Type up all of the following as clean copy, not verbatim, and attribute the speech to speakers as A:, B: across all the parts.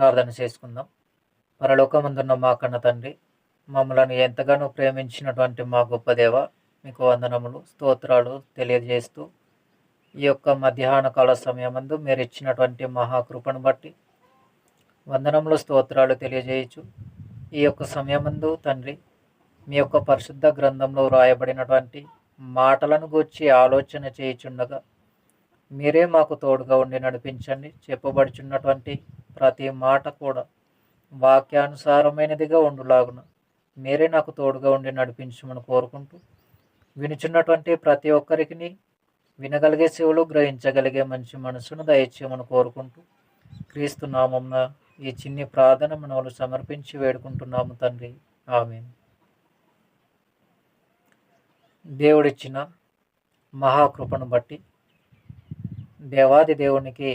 A: ప్రార్థన చేసుకుందాం. పరలోకమందున్న మా కన్న తండ్రి, మమ్మలను ఎంతగానో ప్రేమించినటువంటి మా గొప్ప దేవ, మీకు వందనములు, స్తోత్రాలు తెలియజేస్తూ ఈ యొక్క మధ్యాహ్న కాల సమయమందు మీరు ఇచ్చినటువంటి మహాకృపను బట్టి వందనములు, స్తోత్రాలు తెలియజేయచ్చు. ఈ యొక్క సమయమందు తండ్రి, మీ యొక్క పరిశుద్ధ గ్రంథంలో రాయబడినటువంటి మాటలను గూర్చి ఆలోచన చేయుచుండగా మీరే మాకు తోడుగా ఉండి నడిపించండి. చెప్పబడుచున్నటువంటి ప్రతి మాట కూడా వాక్యానుసారమైనదిగా ఉండులాగున మీరే నాకు తోడుగా ఉండి నడిపించమని కోరుకుంటూ, వినుచున్నటువంటి ప్రతి ఒక్కరికి వినగలిగే చెవులు, గ్రహించగలిగే మంచి మనసును దయచేయమని కోరుకుంటూ, క్రీస్తు నామమున ఈ చిన్ని ప్రార్థన మనవులు సమర్పించి వేడుకుంటున్నాము తండ్రి, ఆమేన్. దేవుడిచ్చిన మహాకృపను బట్టి దేవాది దేవునికి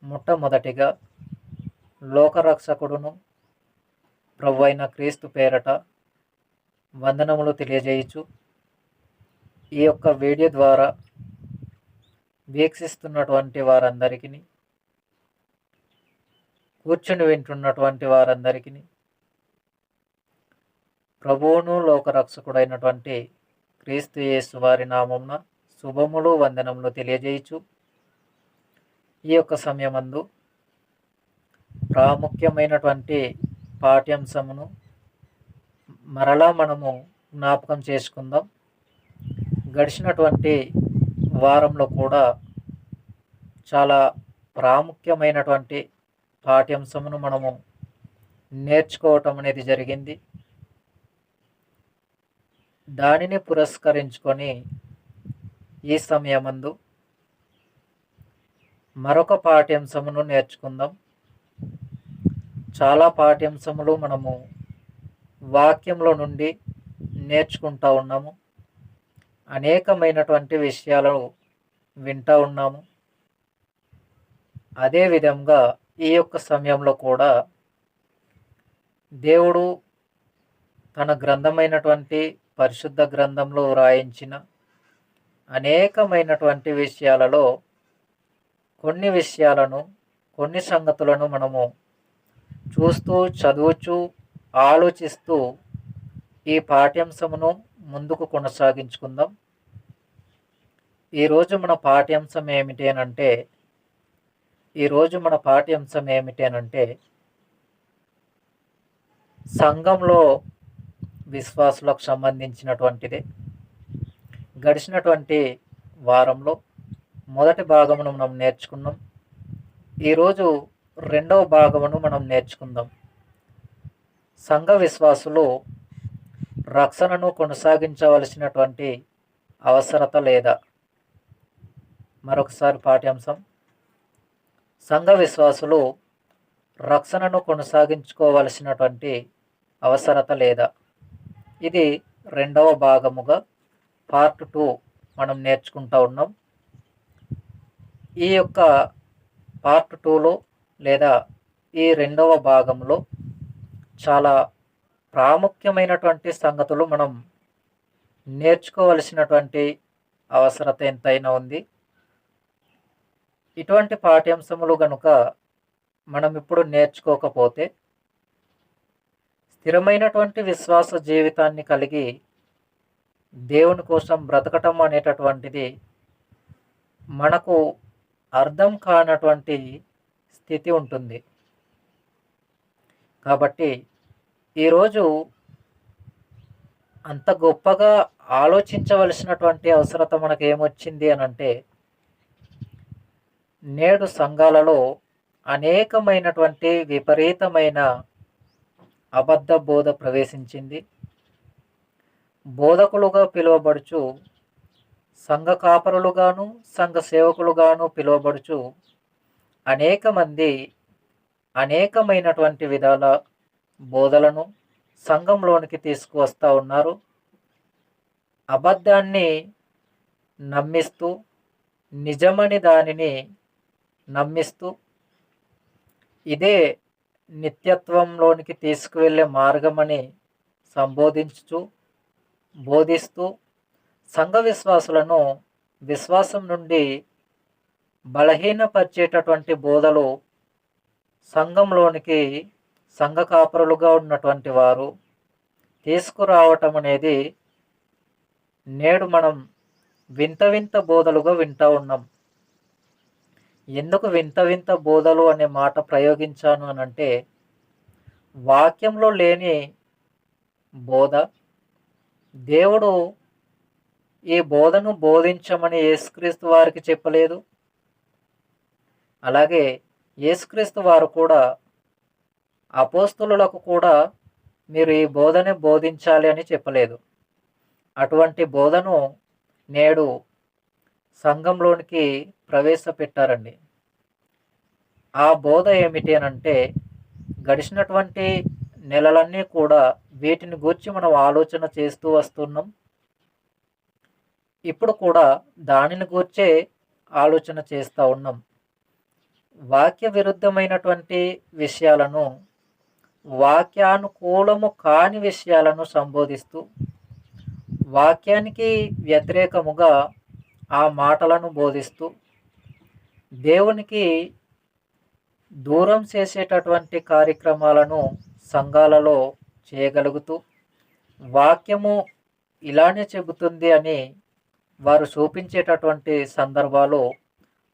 A: మొట్టమొదటిగా లోకరక్షకుడును ప్రభువైన క్రీస్తు పేరట వందనములు తెలియజేయచ్చు. ఈ యొక్క వీడియో ద్వారా వీక్షిస్తున్నటువంటి వారందరికీ, కూర్చుని వింటున్నటువంటి వారందరికీ ప్రభువును లోకరక్షకుడైనటువంటి క్రీస్తు యేసు వారి నామమున శుభములు, వందనములు తెలియజేయచ్చు. ఈ యొక్క సమయమందు ప్రాముఖ్యమైనటువంటి పాఠ్యాంశమును మరలా మనము జ్ఞాపకం చేసుకుందాం. గడిచినటువంటి వారంలో కూడా చాలా ప్రాముఖ్యమైనటువంటి పాఠ్యాంశమును మనము నేర్చుకోవటం అనేది జరిగింది. దానిని పురస్కరించుకొని ఈ సమయమందు మరొక పాఠ్యాంశమును నేర్చుకుందాం. చాలా పాఠ్యాంశములు మనము వాక్యంలో నుండి నేర్చుకుంటూ ఉన్నాము. అనేకమైనటువంటి విషయాలు వింటూ ఉన్నాము. అదేవిధంగా ఈ యొక్క సమయంలో కూడా దేవుడు తన గ్రంథమైనటువంటి పరిశుద్ధ గ్రంథంలో వ్రాయించిన అనేకమైనటువంటి విషయాలలో కొన్ని విషయాలను, కొన్ని సంగతులను మనము చూస్తూ, చదువుచూ, ఆలోచిస్తూ ఈ పాఠ్యాంశమును ముందుకు కొనసాగించుకుందాం. ఈరోజు మన పాఠ్యాంశం ఏమిటి అనంటే సంఘంలో విశ్వాసులకు సంబంధించినటువంటిదే. గడిచినటువంటి వారంలో మొదటి భాగమును మనం నేర్చుకున్నాం. ఈరోజు రెండవ భాగమును మనం నేర్చుకుందాం. సంఘ విశ్వాసులు రక్షణను కొనసాగించవలసినటువంటి అవసరత లేదా? మరొకసారి పాఠ్యాంశం, సంఘ విశ్వాసులు రక్షణను కొనసాగించుకోవలసినటువంటి అవసరత లేదా? ఇది రెండవ భాగముగా పార్ట్ 2 మనం నేర్చుకుంటూ ఉన్నాం. ఈ యొక్క పార్ట్ 2లో లేదా ఈ రెండవ భాగంలో చాలా ప్రాముఖ్యమైనటువంటి సంగతులు మనం నేర్చుకోవలసినటువంటి అవసరత ఎంతైనా ఉంది. ఇటువంటి పాఠ్యాంశములు గనుక మనం ఇప్పుడు నేర్చుకోకపోతే స్థిరమైనటువంటి విశ్వాస జీవితాన్ని కలిగి దేవుని కోసం బ్రతకటం అనేటటువంటిది మనకు అర్థం కానటువంటి స్థితి ఉంటుంది. కాబట్టి ఈరోజు అంత గొప్పగా ఆలోచించవలసినటువంటి అవసరత మనకు ఏమొచ్చింది అనంటే, నేడు సంఘాలలో అనేకమైనటువంటి విపరీతమైన అబద్ధ బోధ ప్రవేశించింది. బోధకులుగా పిలువబడుచు, సంఘ కాపరులుగాను, సంఘ సేవకులుగాను పిలువబడుచు అనేక మంది అనేకమైనటువంటి విధాల బోధలను సంఘంలోనికి తీసుకువస్తూ ఉన్నారు. అబద్ధాన్ని నమ్మిస్తూ, నిజమని దానిని నమ్మిస్తూ, ఇదే నిత్యత్వంలోనికి తీసుకువెళ్ళే మార్గమని బోధిస్తూ సంఘ విశ్వాసులను విశ్వాసం నుండి బలహీనపరిచేటటువంటి బోధలు సంఘంలోనికి సంఘ కాపరులుగా ఉన్నటువంటి వారు తీసుకురావటం అనేది నేడు మనం వింత వింత బోధలుగా వింటూ ఉన్నాం. ఎందుకు వింత వింత బోధలు అనే మాట ప్రయోగించాను అనంటే, వాక్యంలో లేని బోధ, దేవుడు ఈ బోధను బోధించమని యేసుక్రీస్తు వారికి చెప్పలేదు. అలాగే యేసుక్రీస్తు వారు కూడా అపోస్తలులకు కూడా మీరు ఈ బోధనే బోధించాలి అని చెప్పలేదు. అటువంటి బోధను నేడు సంఘంలోనికి ప్రవేశపెట్టారండి. ఆ బోధ ఏమిటి అనంటే, గడిచినటువంటి నెలలన్నీ కూడా వీటిని గూర్చి మనం ఆలోచన చేస్తూ వస్తున్నాం. ఇప్పుడు కూడా దానిని గూర్చే ఆలోచన చేస్తూ ఉన్నాం. వాక్య విరుద్ధమైనటువంటి విషయాలను, వాక్యానుకూలము కాని విషయాలను సంబోధిస్తూ, వాక్యానికి వ్యతిరేకముగా ఆ మాటలను బోధిస్తూ, దేవునికి దూరం చేసేటటువంటి కార్యక్రమాలను సంఘాలలో చేయగలుగుతూ, వాక్యము ఇలానే చెబుతుంది అని వారు చూపించేటటువంటి సందర్భాలు,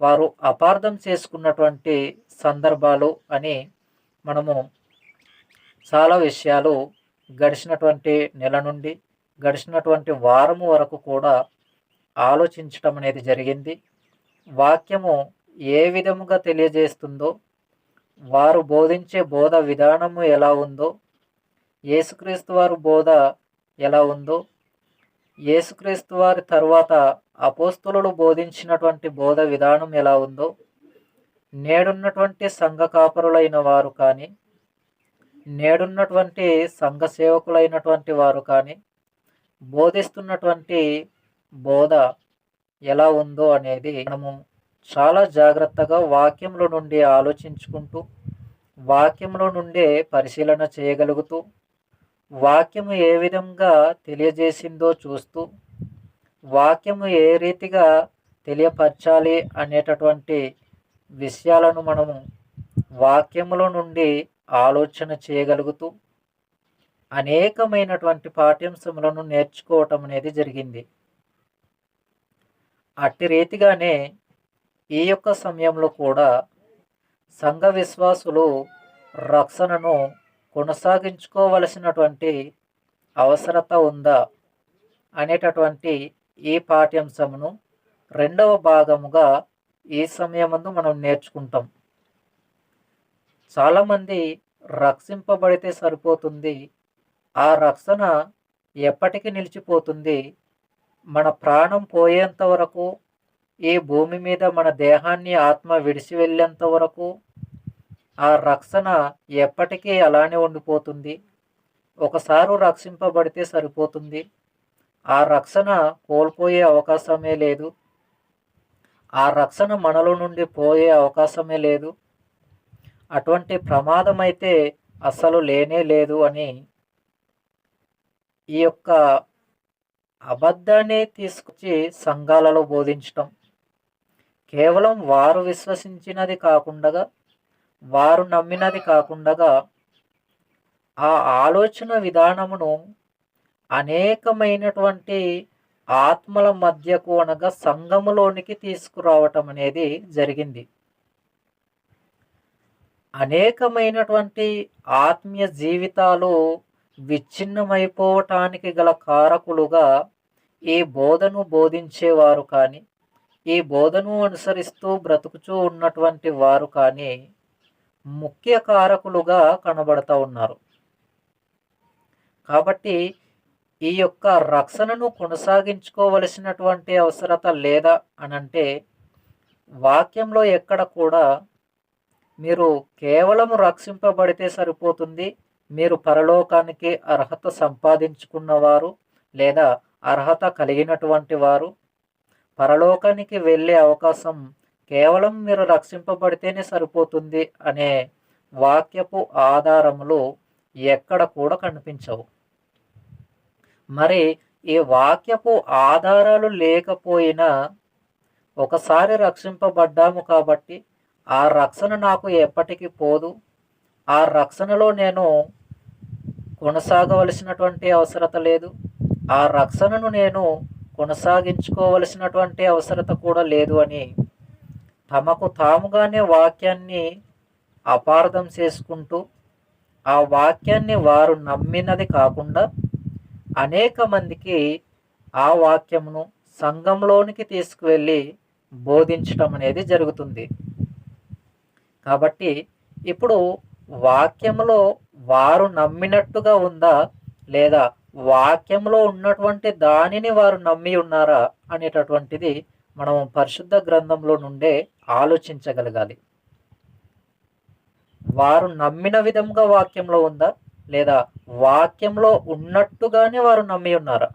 A: వారు అపార్థం చేసుకున్నటువంటి సందర్భాలు అని మనము చాలా విషయాలు గడిచినటువంటి నెల నుండి గడిచినటువంటి వారము వరకు కూడా ఆలోచించటం అనేది జరిగింది. వాక్యము ఏ విధముగా తెలియజేస్తుందో, వారు బోధించే బోధ విధానము ఎలా ఉందో, యేసుక్రీస్తు వారి బోధ ఎలా ఉందో, యేసుక్రీస్తు వారి తర్వాత అపోస్తలులు బోధించినటువంటి బోధ విధానం ఎలా ఉందో, నేడున్నటువంటి సంఘ కాపరులైన వారు కానీ, నేడున్నటువంటి సంఘ సేవకులైనటువంటి వారు కానీ బోధిస్తున్నటువంటి బోధ ఎలా ఉందో అనేది మనము చాలా జాగ్రత్తగా వాక్యంలో నుండి ఆలోచించుకుంటూ, వాక్యంలో నుండే పరిశీలన చేయగలుగుతూ, వాక్యము ఏ విధంగా తెలియజేసిందో చూస్తూ, వాక్యము ఏ రీతిగా తెలియపరచాలి అనేటటువంటి విషయాలను మనము వాక్యములో నుండి ఆలోచన చేయగలుగుతూ అనేకమైనటువంటి పాఠ్యాంశములను నేర్చుకోవటం అనేది జరిగింది. అట్టి రీతిగానే ఈ యొక్క సమయంలో కూడా సంఘ విశ్వాసులు రక్షణను కొనసాగించుకోవలసినటువంటి అవసరత ఉందా అనేటటువంటి ఈ పాఠ్యాంశమును రెండవ భాగముగా ఈ సమయమందు మనం నేర్చుకుంటాం. చాలామంది రక్షింపబడితే సరిపోతుంది, ఆ రక్షణ ఎప్పటికీ నిలిచిపోతుంది, మన ప్రాణం పోయేంత వరకు, ఈ భూమి మీద మన దేహాన్ని ఆత్మ విడిచి వెళ్ళేంత వరకు ఆ రక్షణ ఎప్పటికీ అలానే ఉండిపోతుంది, ఒకసారి రక్షింపబడితే సరిపోతుంది, ఆ రక్షణ కోల్పోయే అవకాశమే లేదు, ఆ రక్షణ మనలో నుండి పోయే అవకాశమే లేదు, అటువంటి ప్రమాదం అయితే అస్సలు లేనే లేదు అని ఈ యొక్క అబద్ధాన్ని తీసుకొచ్చి సంఘాలలో బోధించటం, కేవలం వారు విశ్వసించినది కాకుండా, వారు నమ్మినది కాకుండా, ఆ ఆలోచన విధానమును అనేకమైనటువంటి ఆత్మల మధ్యకు అనగా సంఘములోనికి తీసుకురావటం అనేది జరిగింది. అనేకమైనటువంటి ఆత్మీయ జీవితాలు విచ్ఛిన్నమైపోవటానికి గల కారకులుగా ఈ బోధను బోధించేవారు కానీ, ఈ బోధను అనుసరిస్తూ బ్రతుకుచూ ఉన్నటువంటి వారు కానీ ముఖ్య కారకులుగా కనబడతా ఉన్నారు. కాబట్టి ఈ యొక్క రక్షణను కొనసాగించుకోవలసినటువంటి అవసరత లేదా అనంటే, వాక్యంలో ఎక్కడ కూడా మీరు కేవలం రక్షింపబడితే సరిపోతుంది, మీరు పరలోకానికి అర్హత సంపాదించుకున్నవారు లేదా అర్హత కలిగినటువంటి వారు, పరలోకానికి వెళ్ళే అవకాశం కేవలం మీరు రక్షింపబడితేనే సరిపోతుంది అనే వాక్యపు ఆధారములు ఎక్కడ కూడా కనిపించవు. మరి ఈ వాక్యపు ఆధారాలు లేకపోయినా ఒకసారి రక్షింపబడ్డాము కాబట్టి ఆ రక్షణ నాకు ఎప్పటికీ పోదు. ఆ రక్షణలో నేను కొనసాగవలసినటువంటి అవసరత లేదు. ఆ రక్షణను నేను కొనసాగించుకోవలసినటువంటి అవసరత కూడా లేదు అని తమకు తాముగానే వాక్యాన్ని అపార్థం చేసుకుంటూ, ఆ వాక్యాన్ని వారు నమ్మినది కాకుండా అనేక మందికి ఆ వాక్యమును సంఘంలోనికి తీసుకువెళ్ళి బోధించటం అనేది జరుగుతుంది. కాబట్టి ఇప్పుడు వాక్యములో వారు నమ్మినట్టుగా ఉందా, లేదా వాక్యంలో ఉన్నటువంటి దానిని వారు నమ్మి ఉన్నారా అనేటటువంటిది మనం పరిశుద్ధ గ్రంథంలో నుండే ఆలోచించగలగాలి. వారు నమ్మిన విధంగా వాక్యంలో ఉందా, లేదా వాక్యంలో ఉన్నట్టుగానే వారు నమ్మి ఉన్నారా?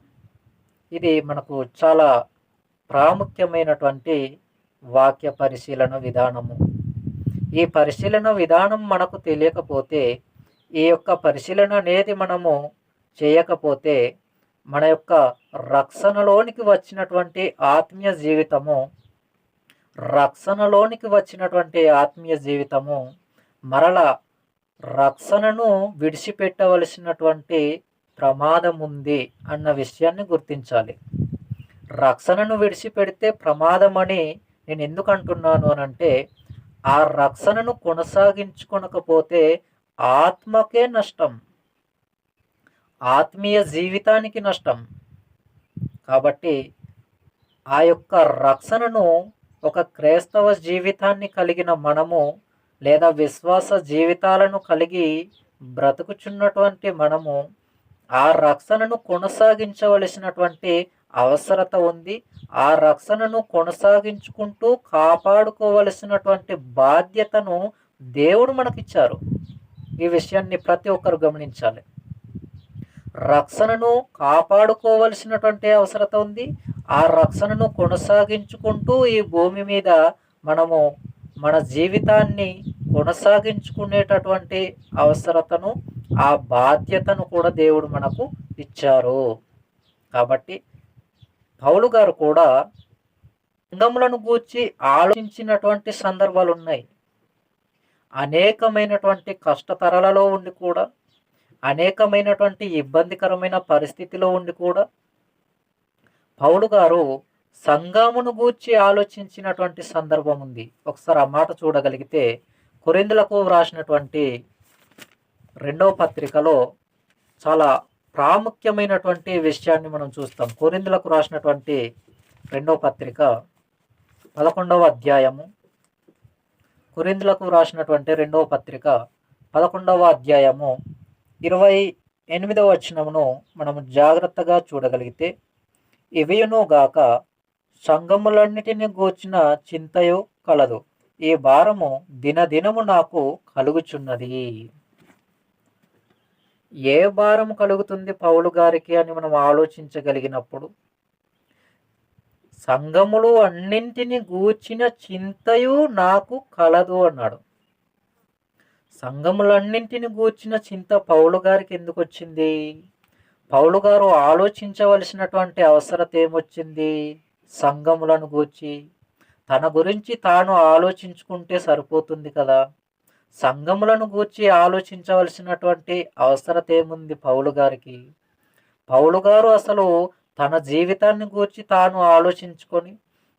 A: ఇది మనకు చాలా ప్రాముఖ్యమైనటువంటి వాక్య పరిశీలన విధానము. ఈ పరిశీలన విధానం మనకు తెలియకపోతే, ఈ యొక్క పరిశీలన అనేది మనము చేయకపోతే, మన యొక్క రక్షణలోనికి వచ్చినటువంటి ఆత్మీయ జీవితము మరల రక్షణను విడిచిపెట్టవలసినటువంటి ప్రమాదం ఉంది అన్న విషయాన్ని గుర్తించాలి. రక్షణను విడిచిపెడితే ప్రమాదం అని నేను ఎందుకు అంటున్నాను అనంటే, ఆ రక్షణను కొనసాగించుకొనకపోతే ఆత్మకే నష్టం, ఆత్మీయ జీవితానికి నష్టం. కాబట్టి ఆ యొక్క రక్షణను ఒక క్రైస్తవ జీవితాన్ని కలిగిన మనము, లేదా విశ్వాస జీవితాలను కలిగి బ్రతుకుచున్నటువంటి మనము ఆ రక్షణను కొనసాగించవలసినటువంటి అవసరత ఉంది. ఆ రక్షణను కొనసాగించుకుంటూ కాపాడుకోవలసినటువంటి బాధ్యతను దేవుడు మనకిచ్చారు. ఈ విషయాన్ని ప్రతి ఒక్కరు గమనించాలి. రక్షణను కాపాడుకోవలసినటువంటి అవసరత ఉంది. ఆ రక్షణను కొనసాగించుకుంటూ ఈ భూమి మీద మనము మన జీవితాన్ని కొనసాగించుకునేటటువంటి అవసరతను, ఆ బాధ్యతను కూడా దేవుడు మనకు ఇచ్చారు. కాబట్టి పౌలు గారు కూడా సంఘములను గూర్చి ఆలోచించినటువంటి సందర్భాలు ఉన్నాయి. అనేకమైనటువంటి కష్టతరాలలో ఉండి కూడా, అనేకమైనటువంటి ఇబ్బందికరమైన పరిస్థితిలో ఉండి కూడా పౌలు గారు సంఘమును గూర్చి ఆలోచించినటువంటి సందర్భం ఉంది. ఒకసారి ఆ మాట చూడగలిగితే కొరింథీయులకు వ్రాసినటువంటి 2వ పత్రికలో చాలా ప్రాముఖ్యమైనటువంటి విషయాన్ని మనం చూస్తాం. కొరింథీయులకు రాసినటువంటి 2వ పత్రిక 11వ అధ్యాయము, కొరింథీయులకు రాసినటువంటి 2వ పత్రిక 11వ అధ్యాయము 28వ వచనమును మనము జాగ్రత్తగా చూడగలిగితే, ఇవియును గాక సంఘములన్నిటిని గూర్చిన చింతయు కలదు, ఈ భారము దినదినము నాకు కలుగుచున్నది. ఏ భారం కలుగుతుంది పౌలు గారికి అని మనం ఆలోచించగలిగినప్పుడు, సంఘములు అన్నింటిని గూర్చిన చింతయు నాకు కలదు అన్నాడు. సంఘములన్నింటిని గూర్చిన చింత పౌలు గారికి ఎందుకు వచ్చింది? పౌలు గారు ఆలోచించవలసినటువంటి అవసరత ఏమొచ్చింది? సంఘములను గూర్చి తన గురించి తాను ఆలోచించుకుంటే సరిపోతుంది కదా. సంఘములను గూర్చి ఆలోచించవలసినటువంటి అవసరత ఏముంది పౌలు గారికి? పౌలు గారు అసలు తన జీవితాన్ని గూర్చి తాను ఆలోచించుకొని,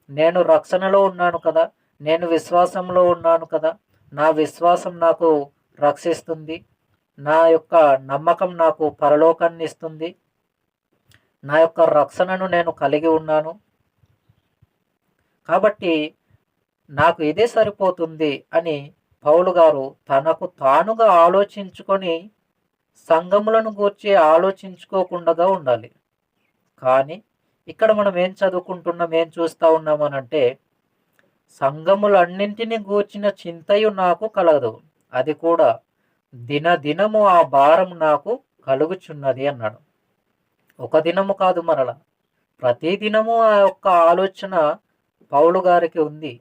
A: నేను రక్షణలో ఉన్నాను కదా, నేను విశ్వాసంలో ఉన్నాను కదా, నా విశ్వాసం నాకు రక్షిస్తుంది, నా యొక్క నమ్మకం నాకు పరలోకాన్ని ఇస్తుంది, నా యొక్క రక్షణను నేను కలిగి ఉన్నాను కాబట్టి నాకు ఇదే సరిపోతుంది అని పౌలు గారు తనకు తానుగా ఆలోచించుకొని సంఘములను గూర్చి ఆలోచించుకోకుండా ఉండాలి. కానీ ఇక్కడ మనం ఏం చదువుకుంటున్నాం, ఏం చూస్తూ ఉన్నామనంటే, సంఘములన్నింటినీ గూర్చిన చింతయు నాకు కలదు, అది కూడా దినదినము ఆ భారం నాకు కలుగుచున్నది అన్నాడు. ఒక దినము కాదు, మరల ప్రతి దినము ఆ యొక్క ఆలోచన పౌలు గారికి ఉంది.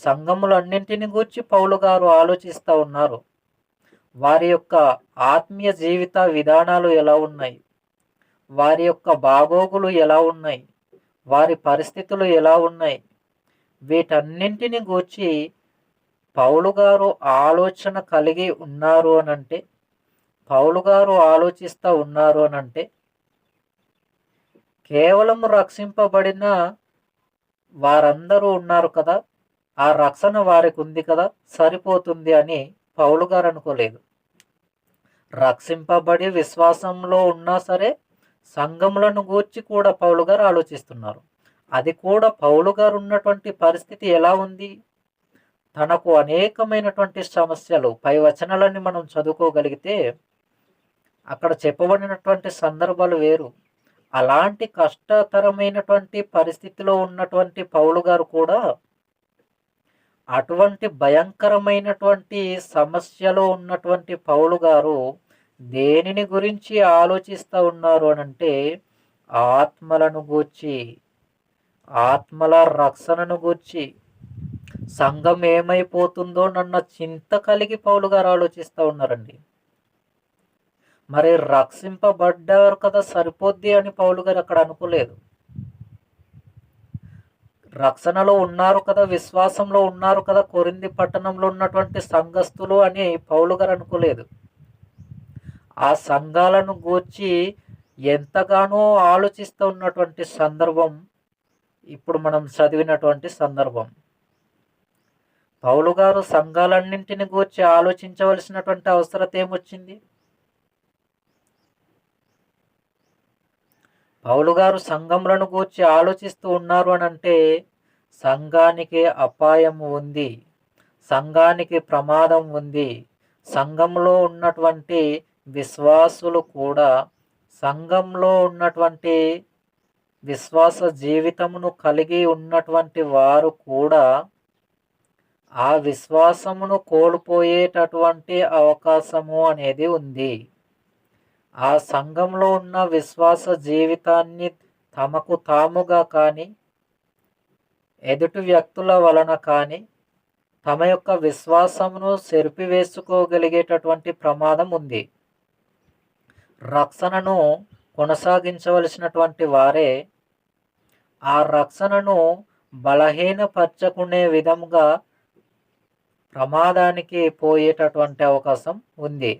A: సంఘములన్నింటిని గూర్చి పౌలు గారు ఆలోచిస్తూ ఉన్నారు. వారి యొక్క ఆత్మీయ జీవిత విధానాలు ఎలా ఉన్నాయి, వారి యొక్క బాగోగులు ఎలా ఉన్నాయి, వారి పరిస్థితులు ఎలా ఉన్నాయి, వీటన్నింటిని గూర్చి పౌలు గారు ఆలోచన కలిగి ఉన్నారు అనంటే, పౌలు గారు ఆలోచిస్తూ ఉన్నారు అనంటే, కేవలం రక్షింపబడిన వారందరూ ఉన్నారు కదా, ఆ రక్షణ వారికి ఉంది కదా, సరిపోతుంది అని పౌలు గారు అనుకోలేదు. రక్షింపబడి విశ్వాసంలో ఉన్నా సరే సంఘములను గూర్చి కూడా పౌలు గారు ఆలోచిస్తున్నారు. అది కూడా పౌలు గారు ఉన్నటువంటి పరిస్థితి ఎలా ఉంది? తనకు అనేకమైనటువంటి సమస్యలు, పై వచనాలన్నీ మనం చదువుకోగలిగితే అక్కడ చెప్పబడినటువంటి సందర్భాలు వేరు. అలాంటి కష్టతరమైనటువంటి పరిస్థితిలో ఉన్నటువంటి పౌలు గారు కూడా అటువంటి భయంకరమైనటువంటి సమస్యలో ఉన్నటువంటి పౌలు గారు దేనిని గురించి ఆలోచిస్తూ ఉన్నారు అనంటే, ఆత్మలను గూర్చి, ఆత్మల రక్షణను గూర్చి, సంఘం ఏమైపోతుందో నన్న చింత కలిగి పౌలు గారు ఆలోచిస్తూ ఉన్నారండి. మరి రక్షింపబడ్డారు కదా, సరిపోద్ది అని పౌలు గారు అక్కడ అనుకోలేదు. రక్షణలో ఉన్నారు కదా, విశ్వాసంలో ఉన్నారు కదా కొరింథీ పట్టణంలో ఉన్నటువంటి సంఘస్థులు అని పౌలు గారు అనుకోలేదు. ఆ సంఘాలను గూర్చి ఎంతగానో ఆలోచిస్తూ ఉన్నటువంటి సందర్భం ఇప్పుడు మనం చదివినటువంటి సందర్భం. పౌలు గారు సంఘాలన్నింటిని గూర్చి ఆలోచించవలసినటువంటి అవసరత ఏమొచ్చింది? పౌలు గారు సంఘములను గూర్చి ఆలోచిస్తూ ఉన్నారు అనంటే, సంఘానికి అపాయం ఉంది, సంఘానికి ప్రమాదం ఉంది. సంఘంలో ఉన్నటువంటి విశ్వాసులు కూడా, సంఘంలో ఉన్నటువంటి విశ్వాస జీవితమును కలిగి ఉన్నటువంటి వారు కూడా ఆ విశ్వాసమును కోల్పోయేటటువంటి అవకాశము అనేది ఉంది. ఆ సంఘంలో ఉన్న విశ్వాస జీవితాన్ని తమకు తాముగా కానీ, ఎదుటి వ్యక్తుల వలన కానీ తమ యొక్క విశ్వాసమును చెరిపివేసుకోగలిగేటటువంటి ప్రమాదం ఉంది. రక్షణను కొనసాగించవలసినటువంటి వారే ఆ రక్షణను బలహీనపరచుకునే విధంగా ప్రమాదానికి పోయేటటువంటి అవకాశం ఉంది.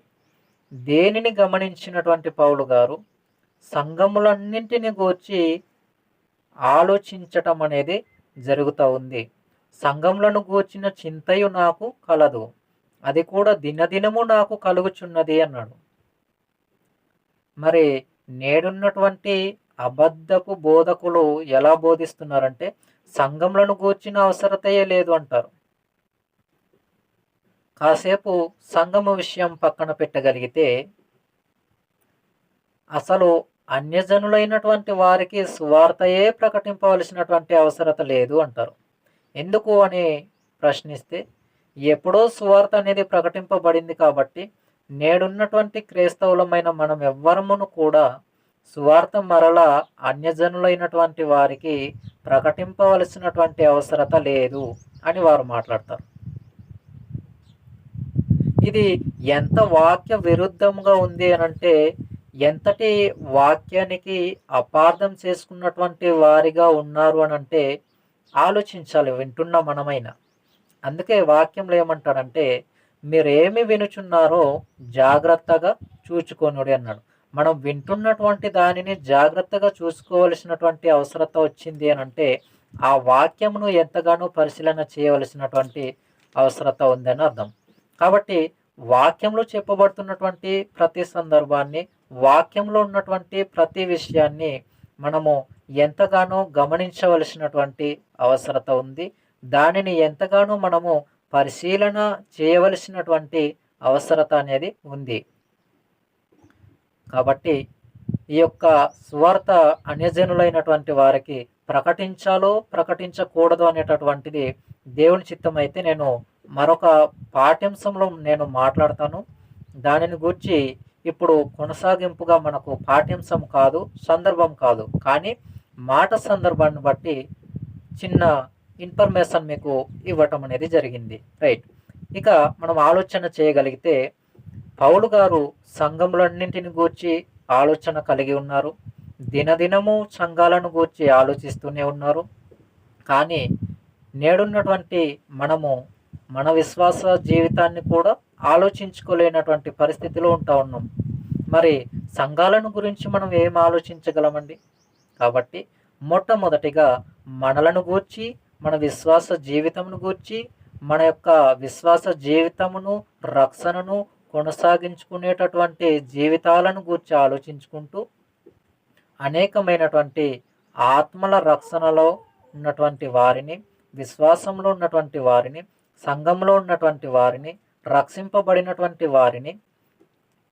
A: దేనిని గమనించినటువంటి పౌలు గారు సంఘములన్నింటిని గూర్చి ఆలోచించటం అనేది జరుగుతూ ఉంది. సంఘములను గూర్చిన చింతయు నాకు కలదు, అది కూడా దినదినము నాకు కలుగుచున్నది అన్నాడు. మరి నేడున్నటువంటి అబద్ధపు బోధకులు ఎలా బోధిస్తున్నారంటే, సంఘములను గూర్చిన అవసరతయే లేదు అంటారు. కాసేపు సంఘము విషయం పక్కన పెట్టగలిగితే, అసలు అన్యజనులైనటువంటి వారికి సువార్తయే ప్రకటింపవలసినటువంటి అవసరత లేదు అంటారు. ఎందుకు అని ప్రశ్నిస్తే, ఎప్పుడో సువార్త అనేది ప్రకటింపబడింది కాబట్టి నేడున్నటువంటి క్రైస్తవులమైన మనం ఎవ్వరమును కూడా సువార్త మరలా అన్యజనులైనటువంటి వారికి ప్రకటింపవలసినటువంటి అవసరత లేదు అని వారు మాట్లాడతారు. ఇది ఎంత వాక్య విరుద్ధంగా ఉంది అనంటే, ఎంతటి వాక్యానికి అపార్థం చేసుకున్నటువంటి వారిగా ఉన్నారు అనంటే ఆలోచించాలి వింటున్న మనమైనా. అందుకే వాక్యంలో ఏమంటాడంటే, మీరేమి వినుచున్నారో జాగ్రత్తగా చూచుకొనుడి అన్నాడు. మనం వింటున్నటువంటి దానిని జాగ్రత్తగా చూసుకోవలసినటువంటి అవసరత వచ్చింది అనంటే, ఆ వాక్యమును ఎంతగానో పరిశీలన చేయవలసినటువంటి అవసరత ఉందని అర్థం. కాబట్టి వాక్యంలో చెప్పబడుతున్నటువంటి ప్రతి సందర్భాన్ని, వాక్యంలో ఉన్నటువంటి ప్రతి విషయాన్ని మనము ఎంతగానో గమనించవలసినటువంటి అవసరత ఉంది. దానిని ఎంతగానో మనము పరిశీలన చేయవలసినటువంటి అవసరత అనేది ఉంది. కాబట్టి ఈ యొక్క సువార్త అన్యజనులైనటువంటి వారికి ప్రకటించాలో ప్రకటించకూడదు అనేటటువంటిది దేవుని చిత్తం అయితే నేను మరొక పాఠ్యాంశంలో నేను మాట్లాడతాను. దానిని గురించి ఇప్పుడు కొనసాగింపుగా మనకు పాఠ్యాంశం కాదు, సందర్భం కాదు, కానీ మాట సందర్భాన్ని బట్టి చిన్న ఇన్ఫర్మేషన్ మీకు ఇవ్వటం అనేది జరిగింది. రైట్. ఇక మనం ఆలోచన చేయగలిగితే, పౌలు గారు సంఘములన్నింటిని గూర్చి ఆలోచన కలిగి ఉన్నారు. దినదినము సంఘాలను గూర్చి ఆలోచిస్తూనే ఉన్నారు. కానీ నేడున్నటువంటి మనము మన విశ్వాస జీవితాన్ని కూడా ఆలోచించుకోలేనటువంటి పరిస్థితిలో ఉన్నాం. మరి సంఘాలను గురించి మనం ఏం ఆలోచించగలమండి? కాబట్టి మొట్టమొదటిగా మనలను గూర్చి, మన విశ్వాస జీవితమును గూర్చి, మన యొక్క విశ్వాస జీవితమును, రక్షణను కొనసాగించుకునేటటువంటి జీవితాలను గూర్చి ఆలోచించుకుంటూ అనేకమైనటువంటి ఆత్మల రక్షణలో ఉన్నటువంటి వారిని, విశ్వాసంలో ఉన్నటువంటి వారిని, సంఘంలో ఉన్నటువంటి వారిని, రక్షింపబడినటువంటి వారిని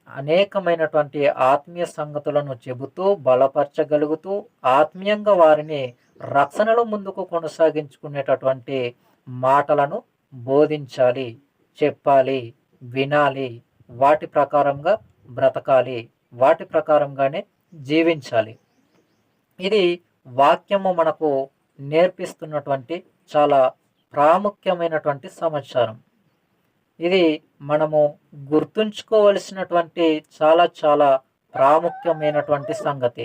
A: అనేకమైనటువంటి ఆత్మీయ సంగతులను చెబుతూ బలపరచగలుగుతూ ఆత్మీయంగా వారిని రక్షణలో ముందుకు కొనసాగించుకునేటటువంటి మాటలను బోధించాలి, చెప్పాలి, వినాలి, వాటి ప్రకారంగా బ్రతకాలి, వాటి ప్రకారంగానే జీవించాలి. ఇది వాక్యము మనకు నేర్పిస్తున్నటువంటి చాలా ప్రాముఖ్యమైనటువంటి సమాచారం. ఇది మనము గుర్తుంచుకోవలసినటువంటి చాలా చాలా ప్రాముఖ్యమైనటువంటి సంగతి.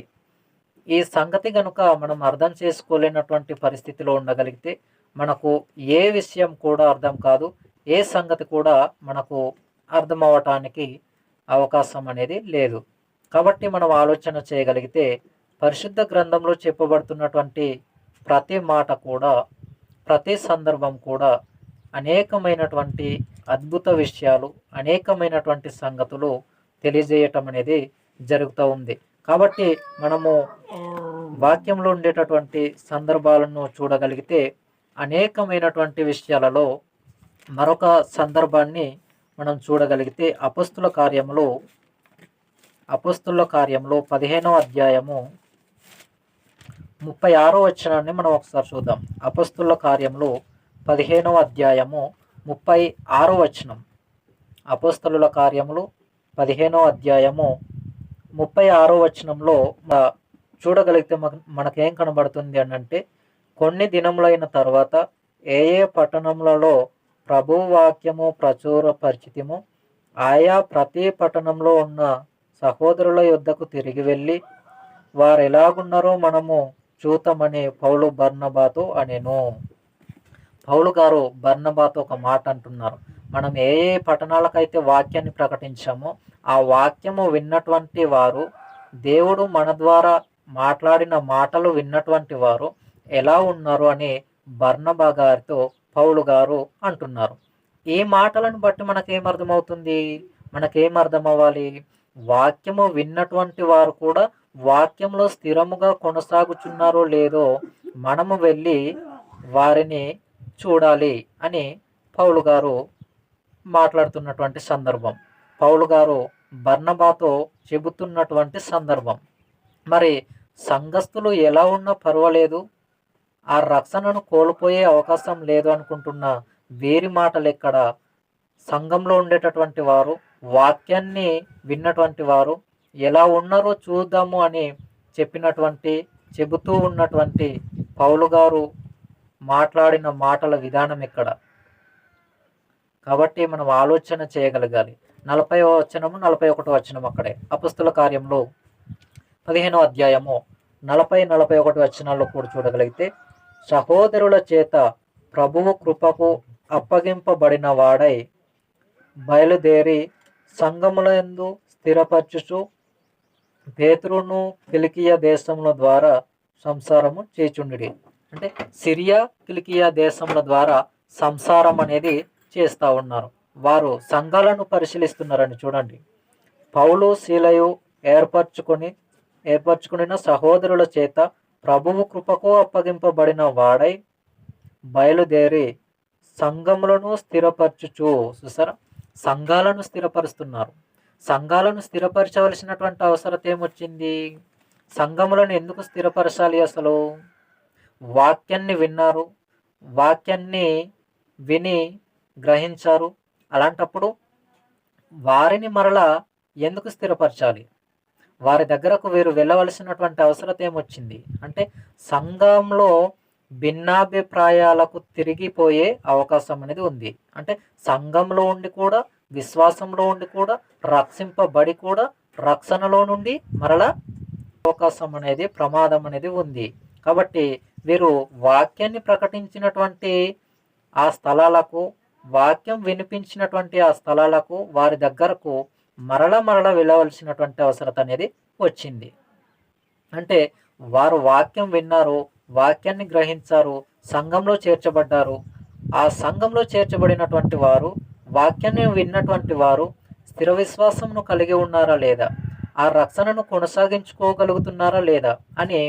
A: ఈ సంగతి కనుక మనం అర్థం చేసుకోలేనటువంటి పరిస్థితిలో ఉండగలిగితే మనకు ఏ విషయం కూడా అర్థం కాదు, ఏ సంగతి కూడా మనకు అర్థం అవ్వటానికి అవకాశం అనేది లేదు. కాబట్టి మనం ఆలోచన చేయగలిగితే పరిశుద్ధ గ్రంథంలో చెప్పబడుతున్నటువంటి ప్రతి మాట కూడా, ప్రతి సందర్భం కూడా అనేకమైనటువంటి అద్భుత విషయాలు, అనేకమైనటువంటి సంగతులు తెలియజేయటం అనేది జరుగుతూ ఉంది. కాబట్టి మనము వాక్యంలో ఉండేటటువంటి సందర్భాలను చూడగలిగితే అనేకమైనటువంటి విషయాలలో మరొక సందర్భాన్ని మనం చూడగలిగితే అపొస్తలుల కార్యములో 15వ అధ్యాయము 36వ వచనాన్ని మనం ఒకసారి చూద్దాం. అపొస్తలుల కార్యములో 15వ అధ్యాయము 36వ వచనం. అపొస్తలుల కార్యములు 15వ అధ్యాయము 36వ వచనంలో చూడగలిగితే మనకేం కనబడుతుంది అని అంటే, కొన్ని దినములైన తర్వాత ఏ ఏ పట్టణములలో ప్రభు వాక్యము ప్రచురపరిచితిమో ఆయా ప్రతి పట్టణంలో ఉన్న సహోదరుల యొద్దకు తిరిగి వెళ్ళి వారు ఎలాగున్నారో మనము చూతమని పౌలు బర్నబాతో అనెను. పౌలు గారు బర్నబాతో ఒక మాట అంటున్నారు. మనం ఏ ఏ పట్టణాలకైతే వాక్యాన్ని ప్రకటించామో ఆ వాక్యము విన్నటువంటి వారు, దేవుడు మన ద్వారా మాట్లాడిన మాటలు విన్నటువంటి వారు ఎలా ఉన్నారు అని బర్నబా గారితో పౌలు గారు అంటున్నారు. ఈ మాటలను బట్టి మనకేమర్థమవుతుంది? మనకేమర్థం అవ్వాలి? వాక్యము విన్నటువంటి వారు కూడా వాక్యంలో స్థిరముగా కొనసాగుచున్నారో లేదో మనము వెళ్ళి వారిని చూడాలి అని పౌలు గారు మాట్లాడుతున్నటువంటి సందర్భం, పౌలు గారు బర్నబాతో చెబుతున్నటువంటి సందర్భం. మరి సంఘస్థులు ఎలా ఉన్నా పర్వాలేదు, ఆ రక్షణను కోల్పోయే అవకాశం లేదు అనుకుంటున్న వీరి మాటలు ఎక్కడ? సంఘంలో ఉండేటటువంటి వారు, వాక్యాన్ని విన్నటువంటి వారు ఎలా ఉన్నారో చూద్దాము అని చెబుతూ ఉన్నటువంటి పౌలు గారు మాట్లాడిన మాటల విధానం ఎక్కడ? కాబట్టి మనం ఆలోచన చేయగలగాలి. 40వ వచనము 41వ వచనం అక్కడే అపొస్తలుల కార్యంలో 15వ అధ్యాయము 40-41 వచనాల్లో కూడా చూడగలిగితే, సహోదరుల చేత ప్రభువు కృపకు అప్పగింపబడిన వాడై బయలుదేరి సంఘములందు స్థిరపరచుచు పేతురును కిలికియా దేశముల ద్వారా సంసారము చేచుండిరి. అంటే సిరియా, కిలికియా దేశముల ద్వారా సంసారం అనేది చేస్తూ ఉన్నారు. వారు సంఘాలను పరిశీలిస్తున్నారని చూడండి. పౌలు శీలయు ఏర్పరచుకున్న సహోదరుల చేత ప్రభువు కృపకు అప్పగింపబడిన వాడై బయలుదేరి సంఘములను స్థిరపరచుచు. చూసారా, సంఘాలను స్థిరపరుస్తున్నారు. సంఘాలను స్థిరపరచవలసినటువంటి అవసరం ఏమొచ్చింది? సంఘములను ఎందుకు స్థిరపరచాలి? అసలు వాక్యాన్ని విన్నారు, వాక్యాన్ని విని గ్రహించారు. అలాంటప్పుడు వారిని మరలా ఎందుకు స్థిరపరచాలి? వారి దగ్గరకు వీరు వెళ్ళవలసినటువంటి అవసరం ఏమొచ్చింది అంటే, సంఘంలో భిన్నాభిప్రాయాలకు తిరిగిపోయే అవకాశం అనేది ఉంది. అంటే సంఘంలో ఉండి కూడా, విశ్వాసంలో ఉండి కూడా, రక్షింపబడి కూడా రక్షణలో నుండి మరలా అవకాశం అనేది, ప్రమాదం అనేది ఉంది. కాబట్టి వీరు వాక్యాన్ని ప్రకటించినటువంటి ఆ స్థలాలకు వాక్యం వినిపించినటువంటి ఆ స్థలాలకు వారి దగ్గరకు మరల వెళ్ళవలసినటువంటి అవసరత అనేది వచ్చింది. అంటే వారు వాక్యం విన్నారు, వాక్యాన్ని గ్రహించారు, సంఘంలో చేర్చబడ్డారు. ఆ సంఘంలో చేర్చబడినటువంటి వారు, వాక్యాన్ని విన్నటువంటి వారు స్థిర విశ్వాసమును కలిగి ఉన్నారా లేదా, ఆ రక్షణను కొనసాగించుకోగలుగుతున్నారా లేదా అని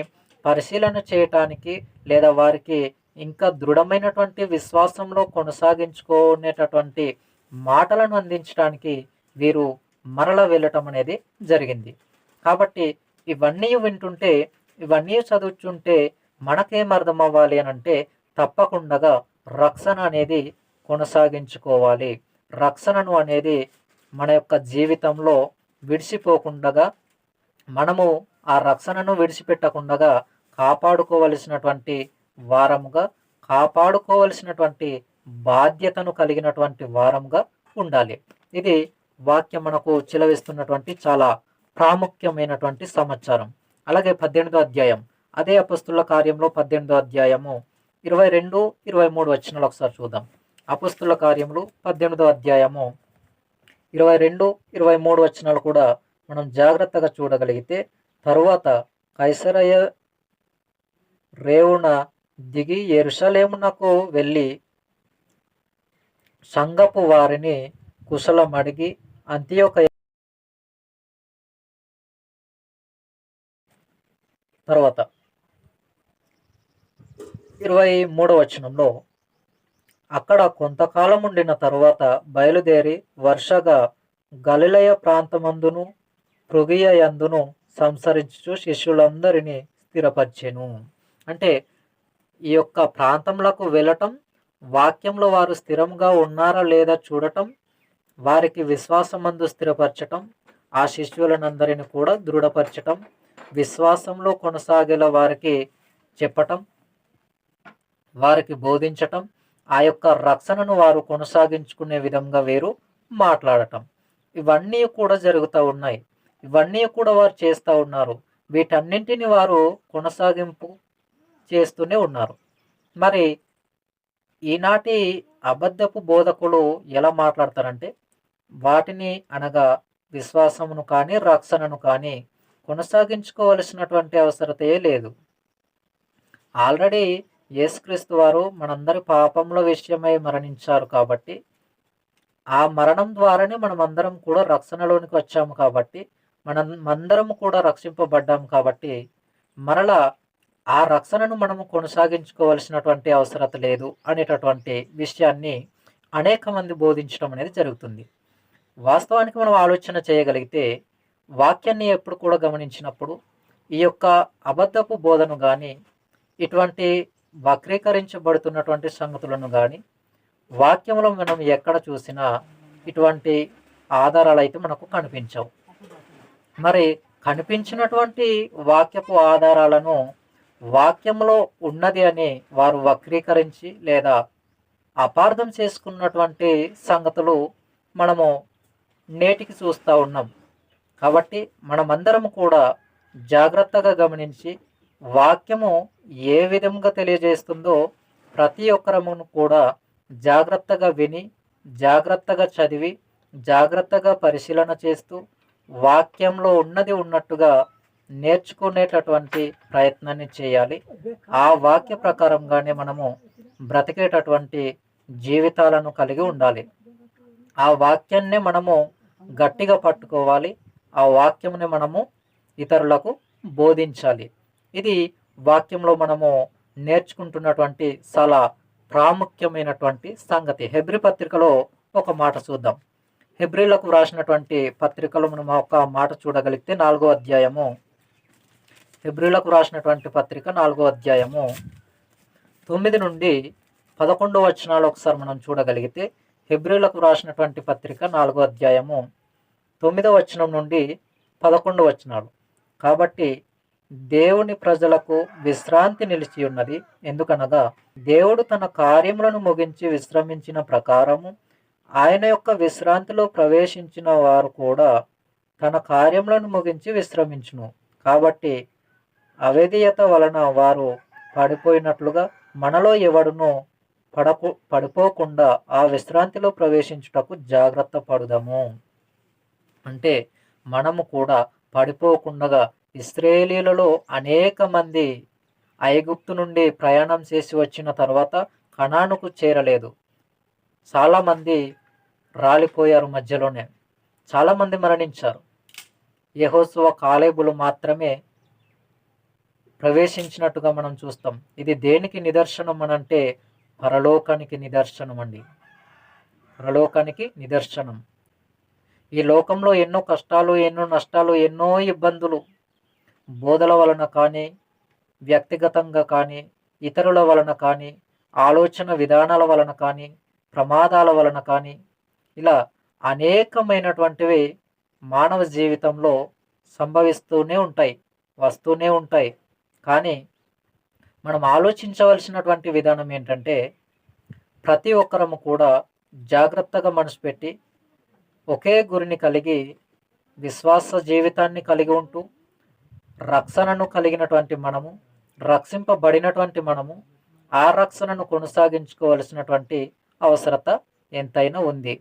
A: పరిశీలన చేయటానికి, లేదా వారికి ఇంకా దృఢమైనటువంటి విశ్వాసంలో కొనసాగించుకునేటటువంటి మాటలను అందించడానికి వీరు మరల వెళ్ళటం అనేది జరిగింది. కాబట్టి ఇవన్నీ వింటుంటే, ఇవన్నీ చదువుతుంటే మనకేం అర్థం అవ్వాలి అని అంటే, తప్పకుండా రక్షణ అనేది కొనసాగించుకోవాలి. రక్షణను అనేది మన యొక్క జీవితంలో విడిచిపోకుండా, మనము ఆ రక్షణను విడిచిపెట్టకుండా కాపాడుకోవలసినటువంటి వారముగా, కాపాడుకోవలసినటువంటి బాధ్యతను కలిగినటువంటి వారముగా ఉండాలి. ఇది వాక్యం మనకు చిలవిస్తున్నటువంటి చాలా ప్రాముఖ్యమైనటువంటి సమాచారం. అలాగే 18వ అధ్యాయం, అదే అపొస్తలుల కార్యంలో 18వ అధ్యాయము 22, 23 వచనాలు ఒకసారి చూద్దాం. అపొస్తలుల కార్యములు 18వ అధ్యాయము 22, 23 వచనాలు కూడా మనం జాగ్రత్తగా చూడగలిగితే, తరువాత కైసరయ రేవున దిగి యెరూషలేమునకు వెళ్ళి సంఘపు వారిని కుశలం అడిగి అంతియోకయ తర్వాత 23వ వచనంలో, అక్కడ కొంతకాలం ఉండిన తరువాత బయలుదేరి వర్షగా గలిలయ ప్రాంతమందును పృగియ యందును సంసరించు శిష్యులందరినీ స్థిరపరిచెను. అంటే ఈ యొక్క ప్రాంతంలోకి వెళ్ళటం, వాక్యంలో వారు స్థిరంగా ఉన్నారా లేదా చూడటం, వారికి విశ్వాసమందు స్థిరపరచటం, ఆ శిష్యులనందరిని కూడా దృఢపరచటం, విశ్వాసంలో కొనసాగేలా వారికి చెప్పటం, వారికి బోధించటం, ఆ యొక్క రక్షణను వారు కొనసాగించుకునే విధంగా వీరు మాట్లాడటం, ఇవన్నీ కూడా జరుగుతూ ఉన్నాయి. ఇవన్నీ కూడా వారు చేస్తూ ఉన్నారు. వీటన్నింటిని వారు కొనసాగింపు చేస్తూనే ఉన్నారు. మరి ఈనాటి అబద్ధపు బోధకులు ఎలా మాట్లాడతారంటే, వాటిని అనగా విశ్వాసమును కానీ రక్షణను కానీ కొనసాగించుకోవలసినటువంటి అవసరతే లేదు. ఆల్రెడీ యేసుక్రీస్తు వారు మనందరి పాపముల విషయమై మరణించారు కాబట్టి, ఆ మరణం ద్వారానే మనమందరం కూడా రక్షణలోనికి వచ్చాము కాబట్టి, మనమందరం కూడా రక్షింపబడ్డాము కాబట్టి, మరలా ఆ రక్షణను మనము కొనసాగించుకోవాల్సినటువంటి అవసరత లేదు అనేటటువంటి విషయాన్ని అనేక మంది బోధించడం అనేది జరుగుతుంది. వాస్తవానికి మనం ఆలోచన చేయగలిగితే, వాక్యాన్ని ఎప్పుడు కూడా గమనించినప్పుడు ఈ యొక్క అబద్ధపు బోధను కానీ, ఇటువంటి వక్రీకరించబడుతున్నటువంటి సంగతులను కానీ వాక్యంలో మనం ఎక్కడ చూసినా ఇటువంటి ఆధారాలు అయితే మనకు కనిపించవు. మరి కనిపించినటువంటి వాక్యపు ఆధారాలను వాక్యంలో ఉన్నది అని వారు వక్రీకరించి లేదా అపార్థం చేసుకున్నటువంటి సంగతులు మనము నేటికి చూస్తూ ఉన్నాం. కాబట్టి మనమందరం కూడా జాగ్రత్తగా గమనించి, వాక్యము ఏ విధంగా తెలియజేస్తుందో ప్రతి ఒక్కరమును కూడా జాగ్రత్తగా విని, జాగ్రత్తగా చదివి, జాగ్రత్తగా పరిశీలన చేస్తూ, వాక్యంలో ఉన్నది ఉన్నట్టుగా నేర్చుకునేటటువంటి ప్రయత్నాన్ని చేయాలి. ఆ వాక్య ప్రకారంగానే మనము బ్రతికేటటువంటి జీవితాలను కలిగి ఉండాలి. ఆ వాక్యాన్నే మనము గట్టిగా పట్టుకోవాలి. ఆ వాక్యముని మనము ఇతరులకు బోధించాలి. ఇది వాక్యంలో మనము నేర్చుకుంటున్నటువంటి చాలా ప్రాముఖ్యమైనటువంటి సంగతి. హెబ్రీ పత్రికలో ఒక మాట చూద్దాం. హెబ్రీలకు వ్రాసినటువంటి పత్రికలో మనం ఒక మాట చూడగలిగితే 4వ అధ్యాయము, హెబ్రీలకు వ్రాసినటువంటి పత్రిక 4వ అధ్యాయము 9 నుండి 11 వచనాలు ఒకసారి మనం చూడగలిగితే, హెబ్రీలకు వ్రాసినటువంటి పత్రిక 4వ అధ్యాయము 9వ వచనం నుండి 11 వచనాలు. కాబట్టి దేవుని ప్రజలకు విశ్రాంతి నిలిచి ఉన్నది. ఎందుకనగా దేవుడు తన కార్యములను ముగించి విశ్రమించిన ప్రకారము ఆయన యొక్క విశ్రాంతిలో ప్రవేశించిన వారు కూడా తన కార్యములను ముగించి విశ్రమించును. కాబట్టి అవిధేయత వలన వారు పడిపోయినట్లుగా మనలో ఎవడునో పడిపోకుండా ఆ విశ్రాంతిలో ప్రవేశించుటకు జాగ్రత్త పడుదము. అంటే మనము కూడా పడిపోకుండా, ఇశ్రాయేలీయులలో అనేక మంది ఐగుప్తు నుండి ప్రయాణం చేసి వచ్చిన తర్వాత కనానుకు చేరలేదు. చాలామంది రాలిపోయారు మధ్యలోనే. చాలామంది మరణించారు. యెహోషువ, కాలేబులు మాత్రమే ప్రవేశించినట్టుగా మనం చూస్తాం. ఇది దేనికి నిదర్శనం అనంటే పరలోకానికి నిదర్శనం అండి. పరలోకానికి నిదర్శనం. ఈ లోకంలో ఎన్నో కష్టాలు, ఎన్నో నష్టాలు, ఎన్నో ఇబ్బందులు బోధల వలన కానీ, వ్యక్తిగతంగా కానీ, ఇతరుల వలన కానీ, ఆలోచన విధానాల వలన కానీ, ప్రమాదాల వలన కానీ, ఇలా అనేకమైనటువంటివి మానవ జీవితంలో సంభవిస్తూనే ఉంటాయి, వస్తూనే ఉంటాయి. కానీ మనం ఆలోచించవలసినటువంటి విధానం ఏంటంటే, ప్రతి ఒక్కరము కూడా జాగ్రత్తగా మనసు పెట్టి ఒకే గురిని కలిగి విశ్వాస జీవితాన్ని కలిగి ఉంటూ రక్షణను కలిగినటువంటి మనము, రక్షింపబడినటువంటి మనము ఆ రక్షణను కొనసాగించుకోవలసినటువంటి అవసరత ఎంతైనా ఉంది.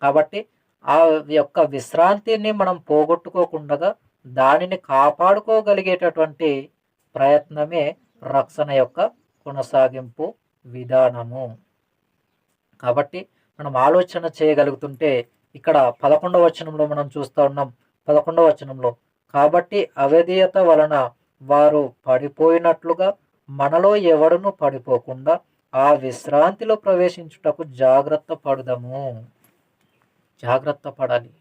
A: కాబట్టి ఆ యొక్క విశ్రాంతిని మనం పోగొట్టుకోకుండా దానిని కాపాడుకోగలిగేటటువంటి ప్రయత్నమే రక్షణ యొక్క కొనసాగింపు విధానము. కాబట్టి మనం ఆలోచన చేయగలుగుతుంటే ఇక్కడ 11వ వచనంలో మనం చూస్తూ ఉన్నాం. 11వ వచనంలో, కాబట్టి అవిధేయత వలన వారు పడిపోయినట్లుగా మనలో ఎవడును పడిపోకుండా ఆ విశ్రాంతిలో ప్రవేశించుటకు జాగ్రత్త పడుదము. జాగ్రత్త పడాలి.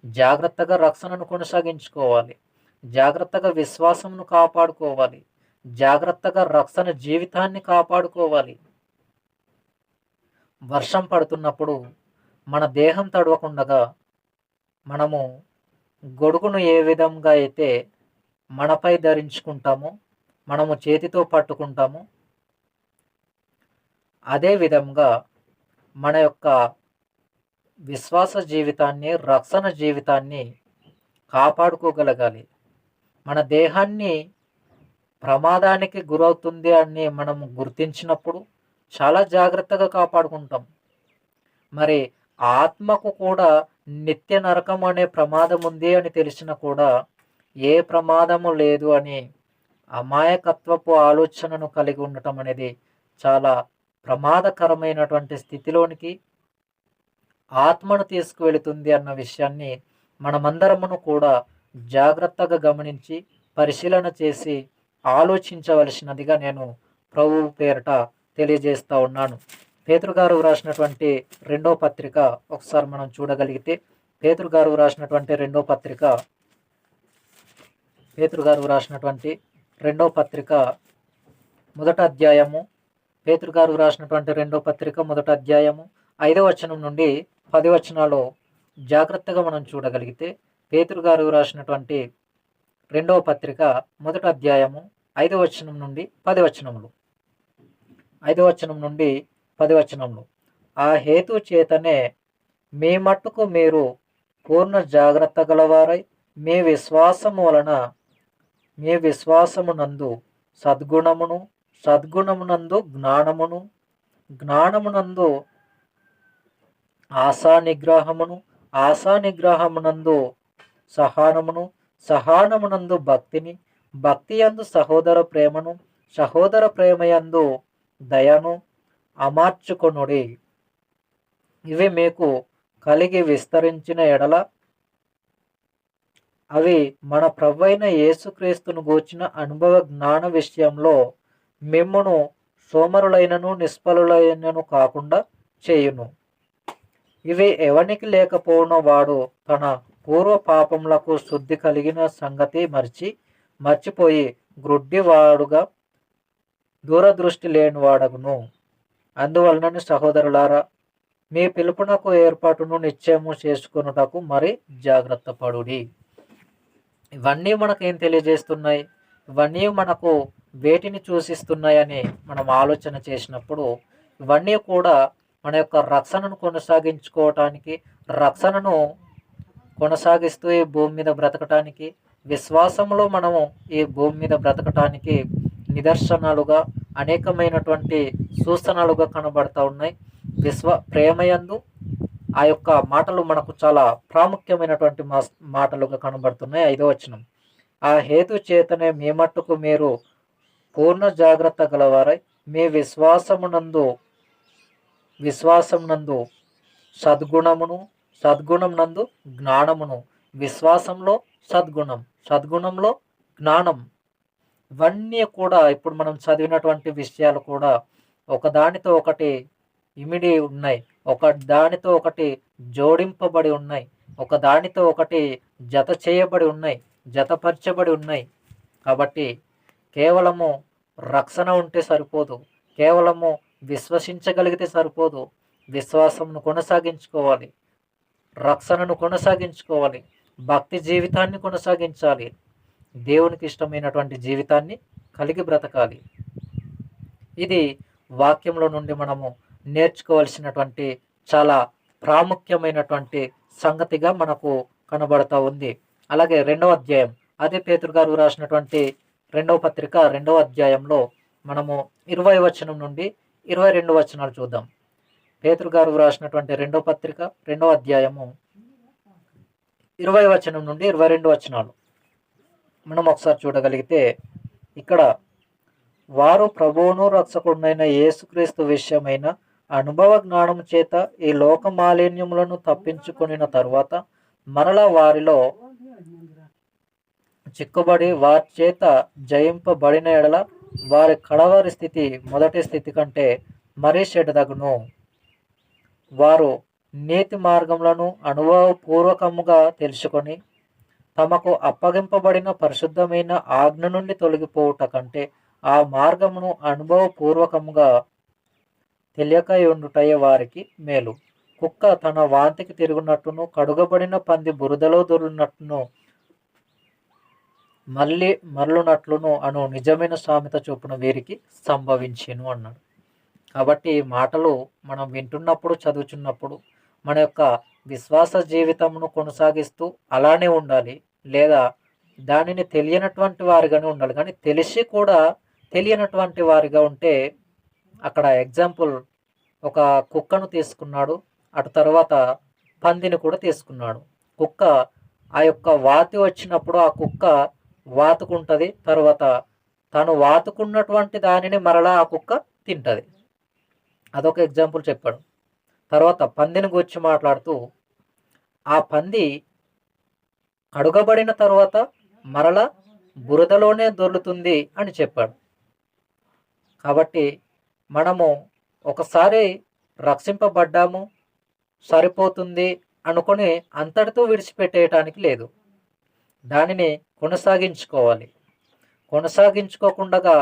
A: జాగ్రత్తగా రక్షణను కొనసాగించుకోవాలి. జాగ్రత్తగా విశ్వాసమును కాపాడుకోవాలి. జాగ్రత్తగా రక్షణ జీవితాన్ని కాపాడుకోవాలి. వర్షం పడుతున్నప్పుడు మన దేహం తడవకుండగా మనము గొడుగును ఏ విధంగా అయితే మనపై ధరించుకుంటామో, మనము చేతితో పట్టుకుంటామో, అదే విధంగా మన యొక్క విశ్వాస జీవితాన్ని, రక్షణ జీవితాన్ని కాపాడుకోగలగాలి. మన దేహాన్ని ప్రమాదానికి గురవుతుంది అని మనం గుర్తించినప్పుడు చాలా జాగ్రత్తగా కాపాడుకుంటాం. మరి ఆత్మకు కూడా నిత్య నరకం అనే ప్రమాదం ఉంది అని తెలిసినా కూడా ఏ ప్రమాదము లేదు అని అమాయకత్వపు ఆలోచనను కలిగి ఉండటం అనేది చాలా ప్రమాదకరమైనటువంటి స్థితిలోనికి ఆత్మను తీసుకువెళుతుంది అన్న విషయాన్ని మనమందరమును కూడా జాగ్రత్తగా గమనించి పరిశీలన చేసి ఆలోచించవలసినదిగా నేను ప్రభువు పేరిట తెలియజేస్తూ ఉన్నాను. పేతురు గారు రాసినటువంటి రెండో పత్రిక ఒకసారి మనం చూడగలిగితే, పేతురు గారు రాసినటువంటి రెండో పత్రిక మొదటి అధ్యాయము, పేతురు గారు రాసినటువంటి రెండో పత్రిక మొదటి అధ్యాయము 5వ వచనం నుండి 10 వచనాలు జాగ్రత్తగా మనం చూడగలిగితే, పేతురు గారు రాసినటువంటి రెండవ పత్రిక మొదటి అధ్యాయము 5వ వచనం నుండి 10 వచనములు, 5వ వచనం నుండి 10 వచనములు, ఆ హేతు చేతనే మీ మట్టుకు మీరు పూర్ణ జాగ్రత్త గలవారై మీ విశ్వాసమునందు సద్గుణమును, సద్గుణమునందు జ్ఞానమును, జ్ఞానమునందు ఆశానిగ్రహమును, ఆశానిగ్రహమునందు సహనమును, సహనమునందు భక్తిని, భక్తియందు సహోదర ప్రేమను, సహోదర ప్రేమయందు దయను అమర్చుకొనుడి. ఇవి మీకు కలిగి విస్తరించిన ఎడల అవి మన ప్రభువైన యేసుక్రీస్తును గూర్చిన అనుభవ జ్ఞాన విషయంలో మిమ్మును సోమరులైనను నిష్ఫలులైనను కాకుండా చేయును. ఇవి ఎవనికి లేకపోవునో వాడు తన పూర్వ పాపములకు శుద్ధి కలిగిన సంగతి మర్చిపోయి గ్రుడ్డివాడుగా దూరదృష్టి లేనివాడగును. అందువలనని సహోదరులారా, మీ పిలుపునకు ఏర్పాటును నిశ్చయము చేసుకొనుటకు మరి జాగ్రత్త పడుడి. ఇవన్నీ మనకు ఏం తెలియజేస్తున్నాయి? ఇవన్నీ మనకు వేటిని సూచిస్తున్నాయని మనం ఆలోచన చేసినప్పుడు, ఇవన్నీ కూడా మన యొక్క రక్షణను కొనసాగించుకోవటానికి, రక్షణను కొనసాగిస్తూ ఈ భూమి మీద బ్రతకటానికి, విశ్వాసంలో మనము ఈ భూమి మీద బ్రతకటానికి నిదర్శనాలుగా అనేకమైనటువంటి సూచనలుగా కనబడతా ఉన్నాయి. ప్రేమయందు ఆ యొక్క మాటలు మనకు చాలా ప్రాముఖ్యమైనటువంటి మాటలుగా కనబడుతున్నాయి. 5వ వచనం, ఆ హేతు చేతనే మీ మట్టుకు మీరు పూర్ణ జాగ్రత్త గలవారై మీ విశ్వాసం నందు సద్గుణం నందు జ్ఞానమును, విశ్వాసంలో సద్గుణంలో జ్ఞానం, ఇవన్నీ కూడా ఇప్పుడు మనం చదివినటువంటి విషయాలు కూడా ఒకదానితో ఒకటి ఇమిడి ఉన్నాయి, ఒకదానితో ఒకటి జోడింపబడి ఉన్నాయి, ఒకదానితో ఒకటి జతపరచబడి ఉన్నాయి. కాబట్టి కేవలము రక్షణ ఉంటే సరిపోదు, కేవలము విశ్వసించగలిగితే సరిపోదు. విశ్వాసమును కొనసాగించుకోవాలి, రక్షణను కొనసాగించుకోవాలి, భక్తి జీవితాన్ని కొనసాగించాలి, దేవునికి ఇష్టమైనటువంటి జీవితాన్ని కలిగి బ్రతకాలి. ఇది వాక్యంలో నుండి మనము నేర్చుకోవాల్సినటువంటి చాలా ప్రాముఖ్యమైనటువంటి సంగతిగా మనకు కనబడతా ఉంది. అలాగే 2వ అధ్యాయం, అదే పేతురు గారు రాసినటువంటి 2వ పత్రిక 2వ అధ్యాయంలో మనము 20వ వచనం నుండి 22 వచనాలు చూద్దాం. పేతురు గారు రాసినటువంటి 2వ పత్రిక 2వ అధ్యాయము 20వ వచనం నుండి 22 వచనాలు మనం ఒకసారి చూడగలిగితే, ఇక్కడ వారు ప్రభువును రక్షకుడునైన యేసుక్రీస్తు విషయమైన అనుభవ జ్ఞానం చేత ఈ లోక మాలిన్యములను తప్పించుకొనిన తరువాత మరలా వారిలో చిక్కుబడి వారి చేత జయింపబడిన ఎడల వారి కడవరి స్థితి మొదటి స్థితి కంటే మరీ చెడ్డదగును. వారు నీతి మార్గములను అనుభవపూర్వకముగా తెలుసుకొని తమకు అప్పగింపబడిన పరిశుద్ధమైన ఆజ్ఞ నుండి తొలగిపోవుట కంటే ఆ మార్గమును అనుభవపూర్వకముగా తెలియక ఉండుటయే వారికి మేలు. కుక్క తన వాంతికి తిరుగునట్టును, కడుగబడిన పంది బురదలో దొర్లినట్టును మరలునట్లును అను నిజమైన సామెత చొప్పున వీరికి సంభవించెను అన్నాడు. కాబట్టి మాటలు మనం వింటున్నప్పుడు, చదువుతున్నప్పుడు మన యొక్క విశ్వాస జీవితమును కొనసాగిస్తూ అలానే ఉండాలి, లేదా దానిని తెలియనటువంటి వారిగానే ఉండాలి. కానీ తెలిసి కూడా తెలియనటువంటి వారిగా ఉంటే, అక్కడ ఎగ్జాంపుల్ ఒక కుక్కను తీసుకున్నాడు, అటు తర్వాత పందిని కూడా తీసుకున్నాడు. కుక్క ఆ యొక్క వాత వచ్చినప్పుడు ఆ కుక్క వాతుకుంటుంది, తర్వాత తను వాతుకున్నటువంటి దానిని మరలా ఆ కుక్క తింటుంది. అదొక ఎగ్జాంపుల్ చెప్పాడు. తర్వాత పందిని గురించి మాట్లాడుతూ, ఆ పంది కడుగబడిన తర్వాత మరలా బురదలోనే దొర్లుతుంది అని చెప్పాడు. కాబట్టి మనము ఒకసారి రక్షింపబడ్డాము, సరిపోతుంది అనుకొని అంతటితో విడిచిపెట్టేయటానికి లేదు, దానిని కొనసాగించుకోవాలి. కొనసాగించుకోకుండా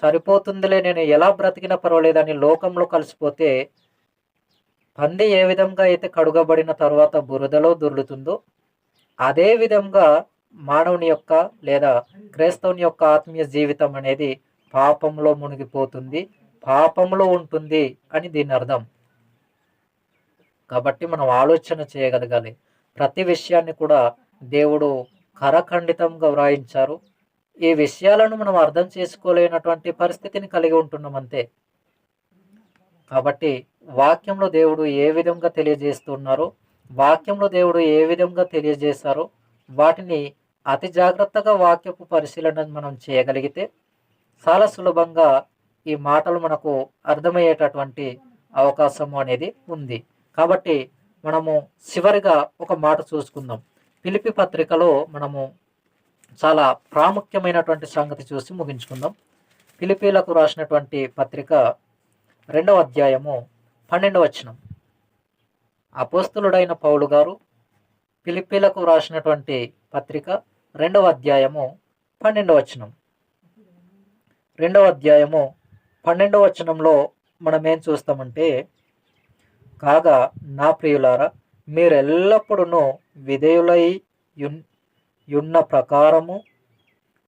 A: సరిపోతుందిలే, నేను ఎలా బ్రతికినా పర్వాలేదని లోకంలో కలిసిపోతే పంది ఏ విధంగా అయితే కడుగబడిన తర్వాత బురదలో దొర్లుతుందో, అదే విధంగా మానవుని యొక్క లేదా క్రైస్తవుని యొక్క ఆత్మీయ జీవితం అనేది పాపంలో మునిగిపోతుంది, పాపంలో ఉంటుంది అని దీని అర్థం. కాబట్టి మనం ఆలోచన చేయగలగాలి. ప్రతి విషయాన్ని కూడా దేవుడు కరఖండితంగా వ్రాయించారు. ఈ విషయాలను మనం అర్థం చేసుకోలేనటువంటి పరిస్థితిని కలిగి ఉంటున్నాం అంతే. కాబట్టి వాక్యంలో దేవుడు ఏ విధంగా తెలియజేస్తున్నారో, వాక్యంలో దేవుడు ఏ విధంగా తెలియజేశారో వాటిని అతి జాగ్రత్తగా వాక్యపు పరిశీలన మనం చేయగలిగితే చాలా సులభంగా ఈ మాటలు మనకు అర్థమయ్యేటటువంటి అవకాశం అనేది ఉంది. కాబట్టి మనము చివరిగా ఒక మాట చూసుకుందాం. ఫిలిప్పీ పత్రికలో మనము చాలా ప్రాముఖ్యమైనటువంటి సంగతి చూసి ముగించుకుందాం. ఫిలిప్పీలకు రాసినటువంటి పత్రిక 2వ అధ్యాయము 12వ వచనం. అపోస్తలుడైన పౌలు గారు ఫిలిప్పీలకు రాసినటువంటి పత్రిక 2వ అధ్యాయము 12వ వచనం. 2వ అధ్యాయము 12వ వచనంలో మనం ఏం చూస్తామంటే, కాగా నా ప్రియులారా, మీరెల్లప్పుడూ విధేయులై యున్న ప్రకారము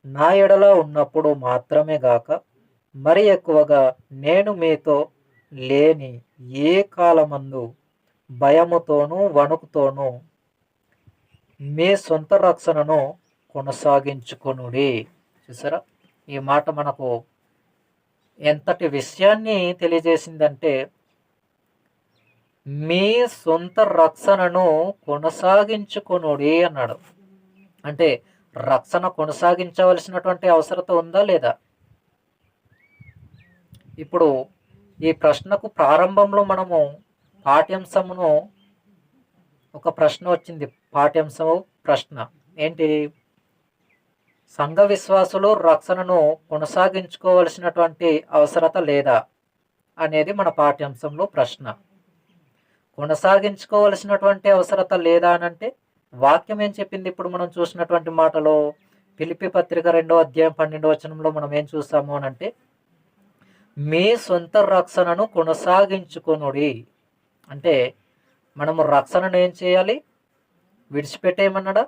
A: నా ఎడల ఉన్నప్పుడు మాత్రమే గాక మరి ఎక్కువగా నేను మీతో లేని ఏ కాలమందు భయముతోనూ వణుకుతోనూ మీ సొంత రక్షణను కొనసాగించుకొనుడి. చూసారా, ఈ మాట మనకు ఎంతటి విషయాన్ని తెలియజేసిందంటే, మీ సొంత రక్షణను కొనసాగించుకొనుడి అన్నాడు. అంటే రక్షణ కొనసాగించవలసినటువంటి అవసరత ఉందా లేదా? ఇప్పుడు ఈ ప్రశ్నకు ప్రారంభంలో మనము పాఠ్యాంశమును ఒక ప్రశ్న వచ్చింది. పాఠ్యాంశము ప్రశ్న ఏంటి? సంఘ విశ్వాసులు రక్షణను కొనసాగించుకోవలసినటువంటి అవసరత లేదా అనేది మన పాఠ్యాంశంలో ప్రశ్న. కొనసాగించుకోవలసినటువంటి అవసరత లేదా అనంటే వాక్యం ఏం చెప్పింది? ఇప్పుడు మనం చూసినటువంటి మాటలో ఫిలిప్పీ పత్రిక 2వ అధ్యాయం 12వ వచనంలో మనం ఏం చూసాము అనంటే, మీ సొంత రక్షణను కొనసాగించుకొనుడి. అంటే మనము రక్షణను ఏం చేయాలి? విడిచిపెట్టేయమన్నాడా?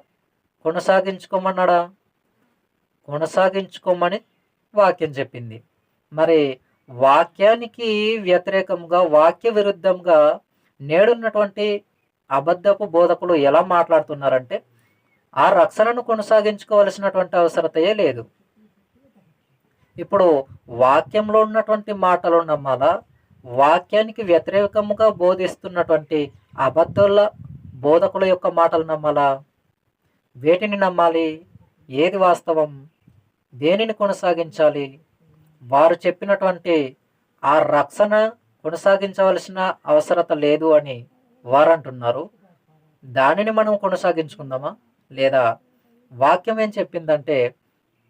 A: కొనసాగించుకోమన్నాడా? కొనసాగించుకోమని వాక్యం చెప్పింది. మరి వాక్యానికి వ్యతిరేకంగా, వాక్య విరుద్ధంగా నేడున్నటువంటి అబద్ధపు బోధకులు ఎలా మాట్లాడుతున్నారంటే, ఆ రక్షణను కొనసాగించుకోవాల్సినటువంటి అవసరతయే లేదు. ఇప్పుడు వాక్యంలో ఉన్నటువంటి మాటలు నమ్మాలా? వాక్యానికి వ్యతిరేకముగా బోధిస్తున్నటువంటి అబద్ధుల బోధకుల యొక్క మాటలు నమ్మాలా? వేటిని నమ్మాలి? ఏది వాస్తవం? దేనిని కొనసాగించాలి? వారు చెప్పినటువంటి ఆ రక్షణ కొనసాగించవలసిన అవసరత లేదు అని వారు అంటున్నారు. దానిని మనం కొనసాగించుకుందామా? లేదా వాక్యం ఏం చెప్పిందంటే,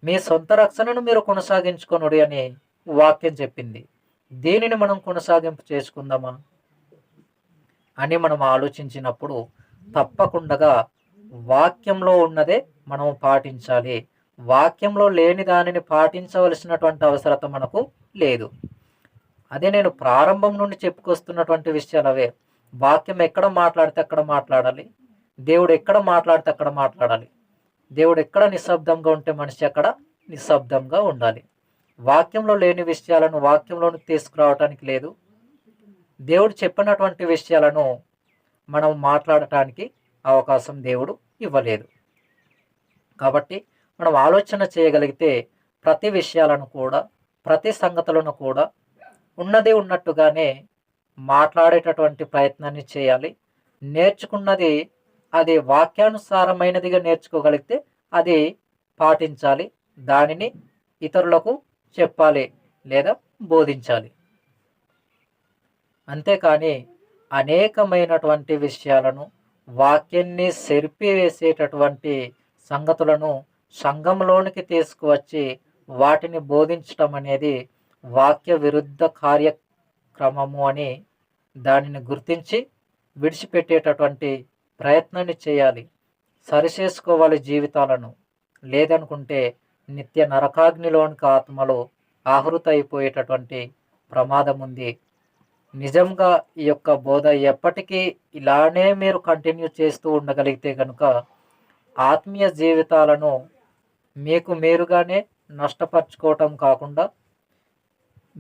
A: మీ సొంత రక్షణను మీరు కొనసాగించుకొనుడి అని వాక్యం చెప్పింది. దీనిని మనం కొనసాగింపు చేసుకుందామా అని మనం ఆలోచించినప్పుడు తప్పకుండా వాక్యంలో ఉన్నదే మనం పాటించాలి. వాక్యంలో లేని దానిని పాటించవలసినటువంటి అవసరత మనకు లేదు. అదే నేను ప్రారంభం నుండి చెప్పుకొస్తున్నటువంటి విషయాలు అవే. వాక్యం ఎక్కడ మాట్లాడితే అక్కడ మాట్లాడాలి. దేవుడు ఎక్కడ మాట్లాడితే అక్కడ మాట్లాడాలి. దేవుడు ఎక్కడ నిశ్శబ్దంగా ఉంటే మనిషి అక్కడ నిశ్శబ్దంగా ఉండాలి. వాక్యంలో లేని విషయాలను వాక్యంలోనికి తీసుకురావటానికి లేదు. దేవుడు చెప్పినటువంటి విషయాలను మనం మాట్లాడటానికి అవకాశం దేవుడు ఇవ్వలేదు. కాబట్టి మనం ఆలోచన చేయగలిగితే ప్రతి విషయాలను కూడా, ప్రతి సంగతులను కూడా ఉన్నది ఉన్నట్టుగానే మాట్లాడేటటువంటి ప్రయత్నాన్ని చేయాలి. నేర్చుకున్నది అది వాక్యానుసారమైనదిగా నేర్చుకోగలిగితే అది పాటించాలి. దానిని ఇతరులకు చెప్పాలి లేదా బోధించాలి. అంతేకాని అనేకమైనటువంటి విషయాలను, వాక్యాన్ని సెరిపివేసేటటువంటి సంగతులను సంఘంలోనికి తీసుకువచ్చి వాటిని బోధించటం అనేది వాక్య విరుద్ధ కార్యక్రమము అని దానిని గుర్తించి విడిచిపెట్టేటటువంటి ప్రయత్నాన్ని చేయాలి. సరిచేసుకోవాలి జీవితాలను. లేదనుకుంటే నిత్య నరకాగ్నిలోనికి ఆత్మలు ఆహృతైపోయేటటువంటి ప్రమాదం ఉంది. నిజంగా ఈ యొక్క బోధ ఎప్పటికీ ఇలానే మీరు కంటిన్యూ చేస్తూ ఉండగలిగితే కనుక ఆత్మీయ జీవితాలను మీకు మీరుగానే నష్టపరుచుకోవటం కాకుండా,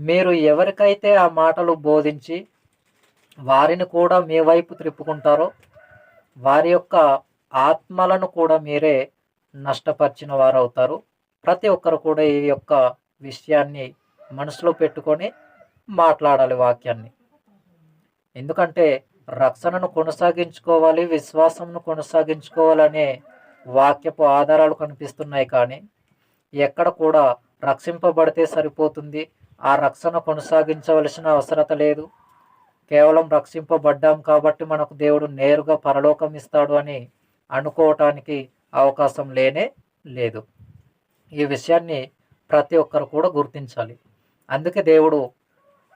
A: మీరు ఎవరికైతే ఆ మాటలు బోధించి వారిని కూడా మీ వైపు త్రిప్పుకుంటారో వారి యొక్క ఆత్మలను కూడా మీరే నష్టపరిచిన వారు అవుతారు. ప్రతి ఒక్కరు కూడా ఈ యొక్క విషయాన్ని మనసులో పెట్టుకొని మాట్లాడాలి వాక్యాన్ని. ఎందుకంటే రక్షణను కొనసాగించుకోవాలి, విశ్వాసంను కొనసాగించుకోవాలనే వాక్యపు ఆధారాలు కనిపిస్తున్నాయి. కానీ ఎక్కడ కూడా రక్షింపబడితే సరిపోతుంది, ఆ రక్షణ కొనసాగించవలసిన అవసరత లేదు, కేవలం రక్షింపబడ్డాం కాబట్టి మనకు దేవుడు నేరుగా పరలోకం ఇస్తాడు అని అనుకోవటానికి అవకాశం లేనే లేదు. ఈ విషయాన్ని ప్రతి ఒక్కరు కూడా గుర్తించాలి. అందుకే దేవుడు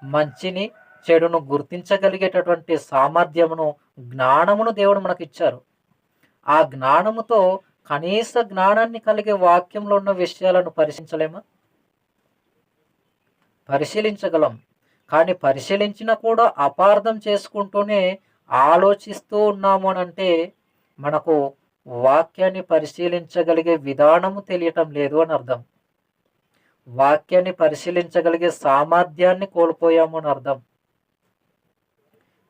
A: మంచిని చెడును గుర్తించగలిగేటటువంటి సామర్థ్యమును, జ్ఞానమును దేవుడు మనకు ఇచ్చారు. ఆ జ్ఞానముతో కనీస జ్ఞానాన్ని కలిగే వాక్యంలో ఉన్న విషయాలను పరిశీలించలేమా? పరిశీలించగలం. కానీ పరిశీలించినా కూడా అపార్థం చేసుకుంటూనే ఆలోచిస్తూ ఉన్నాము అని అంటే మనకు వాక్యాన్ని పరిశీలించగలిగే విధానము తెలియటం లేదు అని అర్థం. వాక్యాన్ని పరిశీలించగలిగే సామర్థ్యాన్ని కోల్పోయాము అని అర్థం.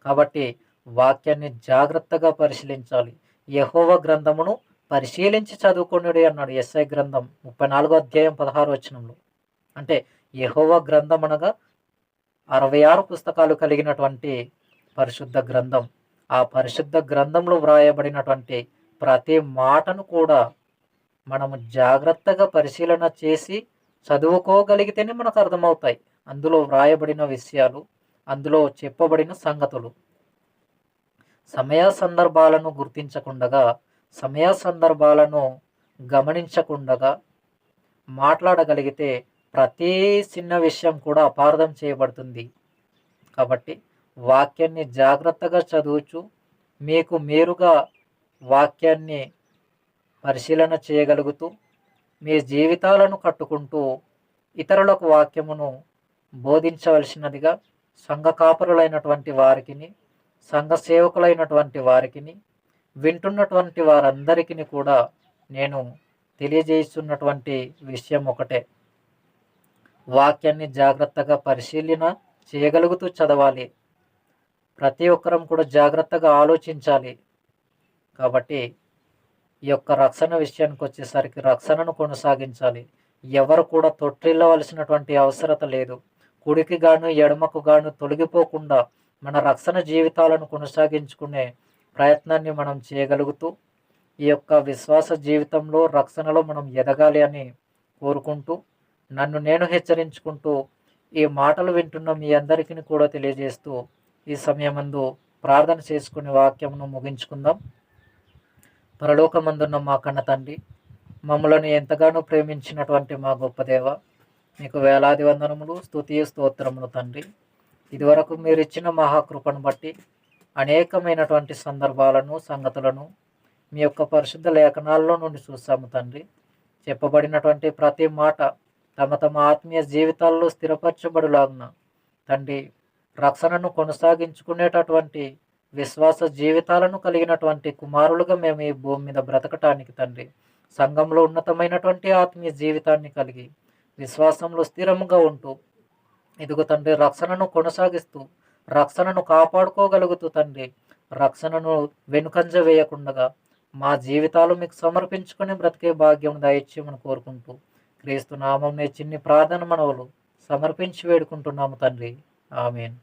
A: కాబట్టి వాక్యాన్ని జాగ్రత్తగా పరిశీలించాలి. యెహోవా గ్రంథమును పరిశీలించి చదువుకొనుడి అన్నాడు యెషయా గ్రంథం 34వ అధ్యాయం 16వ వచనంలో. అంటే యెహోవా గ్రంథం అనగా 66 పుస్తకాలు కలిగినటువంటి పరిశుద్ధ గ్రంథం. ఆ పరిశుద్ధ గ్రంథంలో వ్రాయబడినటువంటి ప్రతి మాటను కూడా మనము జాగ్రత్తగా పరిశీలన చేసి చదువుకోగలిగితేనే మనకు అర్థమవుతాయి. అందులో వ్రాయబడిన విషయాలు, అందులో చెప్పబడిన సంగతులు. సమయ సందర్భాలను గుర్తించకుండగా, సమయ సందర్భాలను గమనించకుండగా మాట్లాడగలిగితే ప్రతి చిన్న విషయం కూడా అపార్థం చేయబడుతుంది. కాబట్టి వాక్యాన్ని జాగ్రత్తగా చదువుచు మీకు మీరుగా వాక్యాన్ని పరిశీలన చేయగలుగుతూ మీ జీవితాలను కట్టుకుంటూ ఇతరులకు వాక్యమును బోధించవలసినదిగా సంఘ కాపరులైనటువంటి వారికిని, సంఘ సేవకులైనటువంటి వారికిని, వింటున్నటువంటి వారందరికీ కూడా నేను తెలియజేస్తున్నటువంటి విషయం ఒకటే. వాక్యాన్ని జాగ్రత్తగా పరిశీలన చేయగలుగుతూ చదవాలి. ప్రతి ఒక్కరం కూడా జాగ్రత్తగా ఆలోచించాలి. కాబట్టి ఈ యొక్క రక్షణ విషయానికి వచ్చేసరికి రక్షణను కొనసాగించాలి. ఎవరు కూడా తొట్టిల్లవలసినటువంటి అవసరత లేదు. కుడికి గాను ఎడమకు గాను తొలగిపోకుండా మన రక్షణ జీవితాలను కొనసాగించుకునే ప్రయత్నాన్ని మనం చేయగలుగుతూ ఈ యొక్క విశ్వాస జీవితంలో రక్షణలో మనం ఎదగాలి అని కోరుకుంటూ, నన్ను నేను హెచ్చరించుకుంటూ ఈ మాటలు వింటున్న మీ అందరికీ కూడా తెలియజేస్తూ ఈ సమయమందు ప్రార్థన చేసుకునే వాక్యమును ముగించుకుందాం. పరలోకమందున్న మా కన్న తండ్రి, మమ్మలను ఎంతగానో ప్రేమించినటువంటి మా గొప్ప దేవ, మీకు వేలాది వందనములు, స్తుతి స్తోత్రములు తండ్రి. ఇదివరకు మీరు ఇచ్చిన మహాకృపను బట్టి అనేకమైనటువంటి సందర్భాలను, సంగతులను మీ యొక్క పరిశుద్ధ లేఖనాల్లో నుండి చూసాము తండ్రి. చెప్పబడినటువంటి ప్రతి మాట తమ తమ ఆత్మీయ జీవితాల్లో స్థిరపరచబడులాగున తండ్రి, రక్షణను కొనసాగించుకునేటటువంటి విశ్వాస జీవితాలను కలిగినటువంటి కుమారులుగా మేము ఈ భూమి మీద బ్రతకటానికి తండ్రి, సంఘంలో ఉన్నతమైనటువంటి ఆత్మీయ జీవితాన్ని కలిగి విశ్వాసంలో స్థిరముగా ఉంటూ ఇదిగో తండ్రి, రక్షణను కొనసాగిస్తూ రక్షణను కాపాడుకోగలుగుతూ తండ్రి, రక్షణను వెనుకంజ వేయకుండగా మా జీవితాలు మీకు సమర్పించుకొని బ్రతికే భాగ్యం దయచేయమని కోరుకుంటూ క్రీస్తు నామం చిన్ని ప్రార్థన మనవులు సమర్పించి వేడుకుంటున్నాము తండ్రి. ఆమేన్.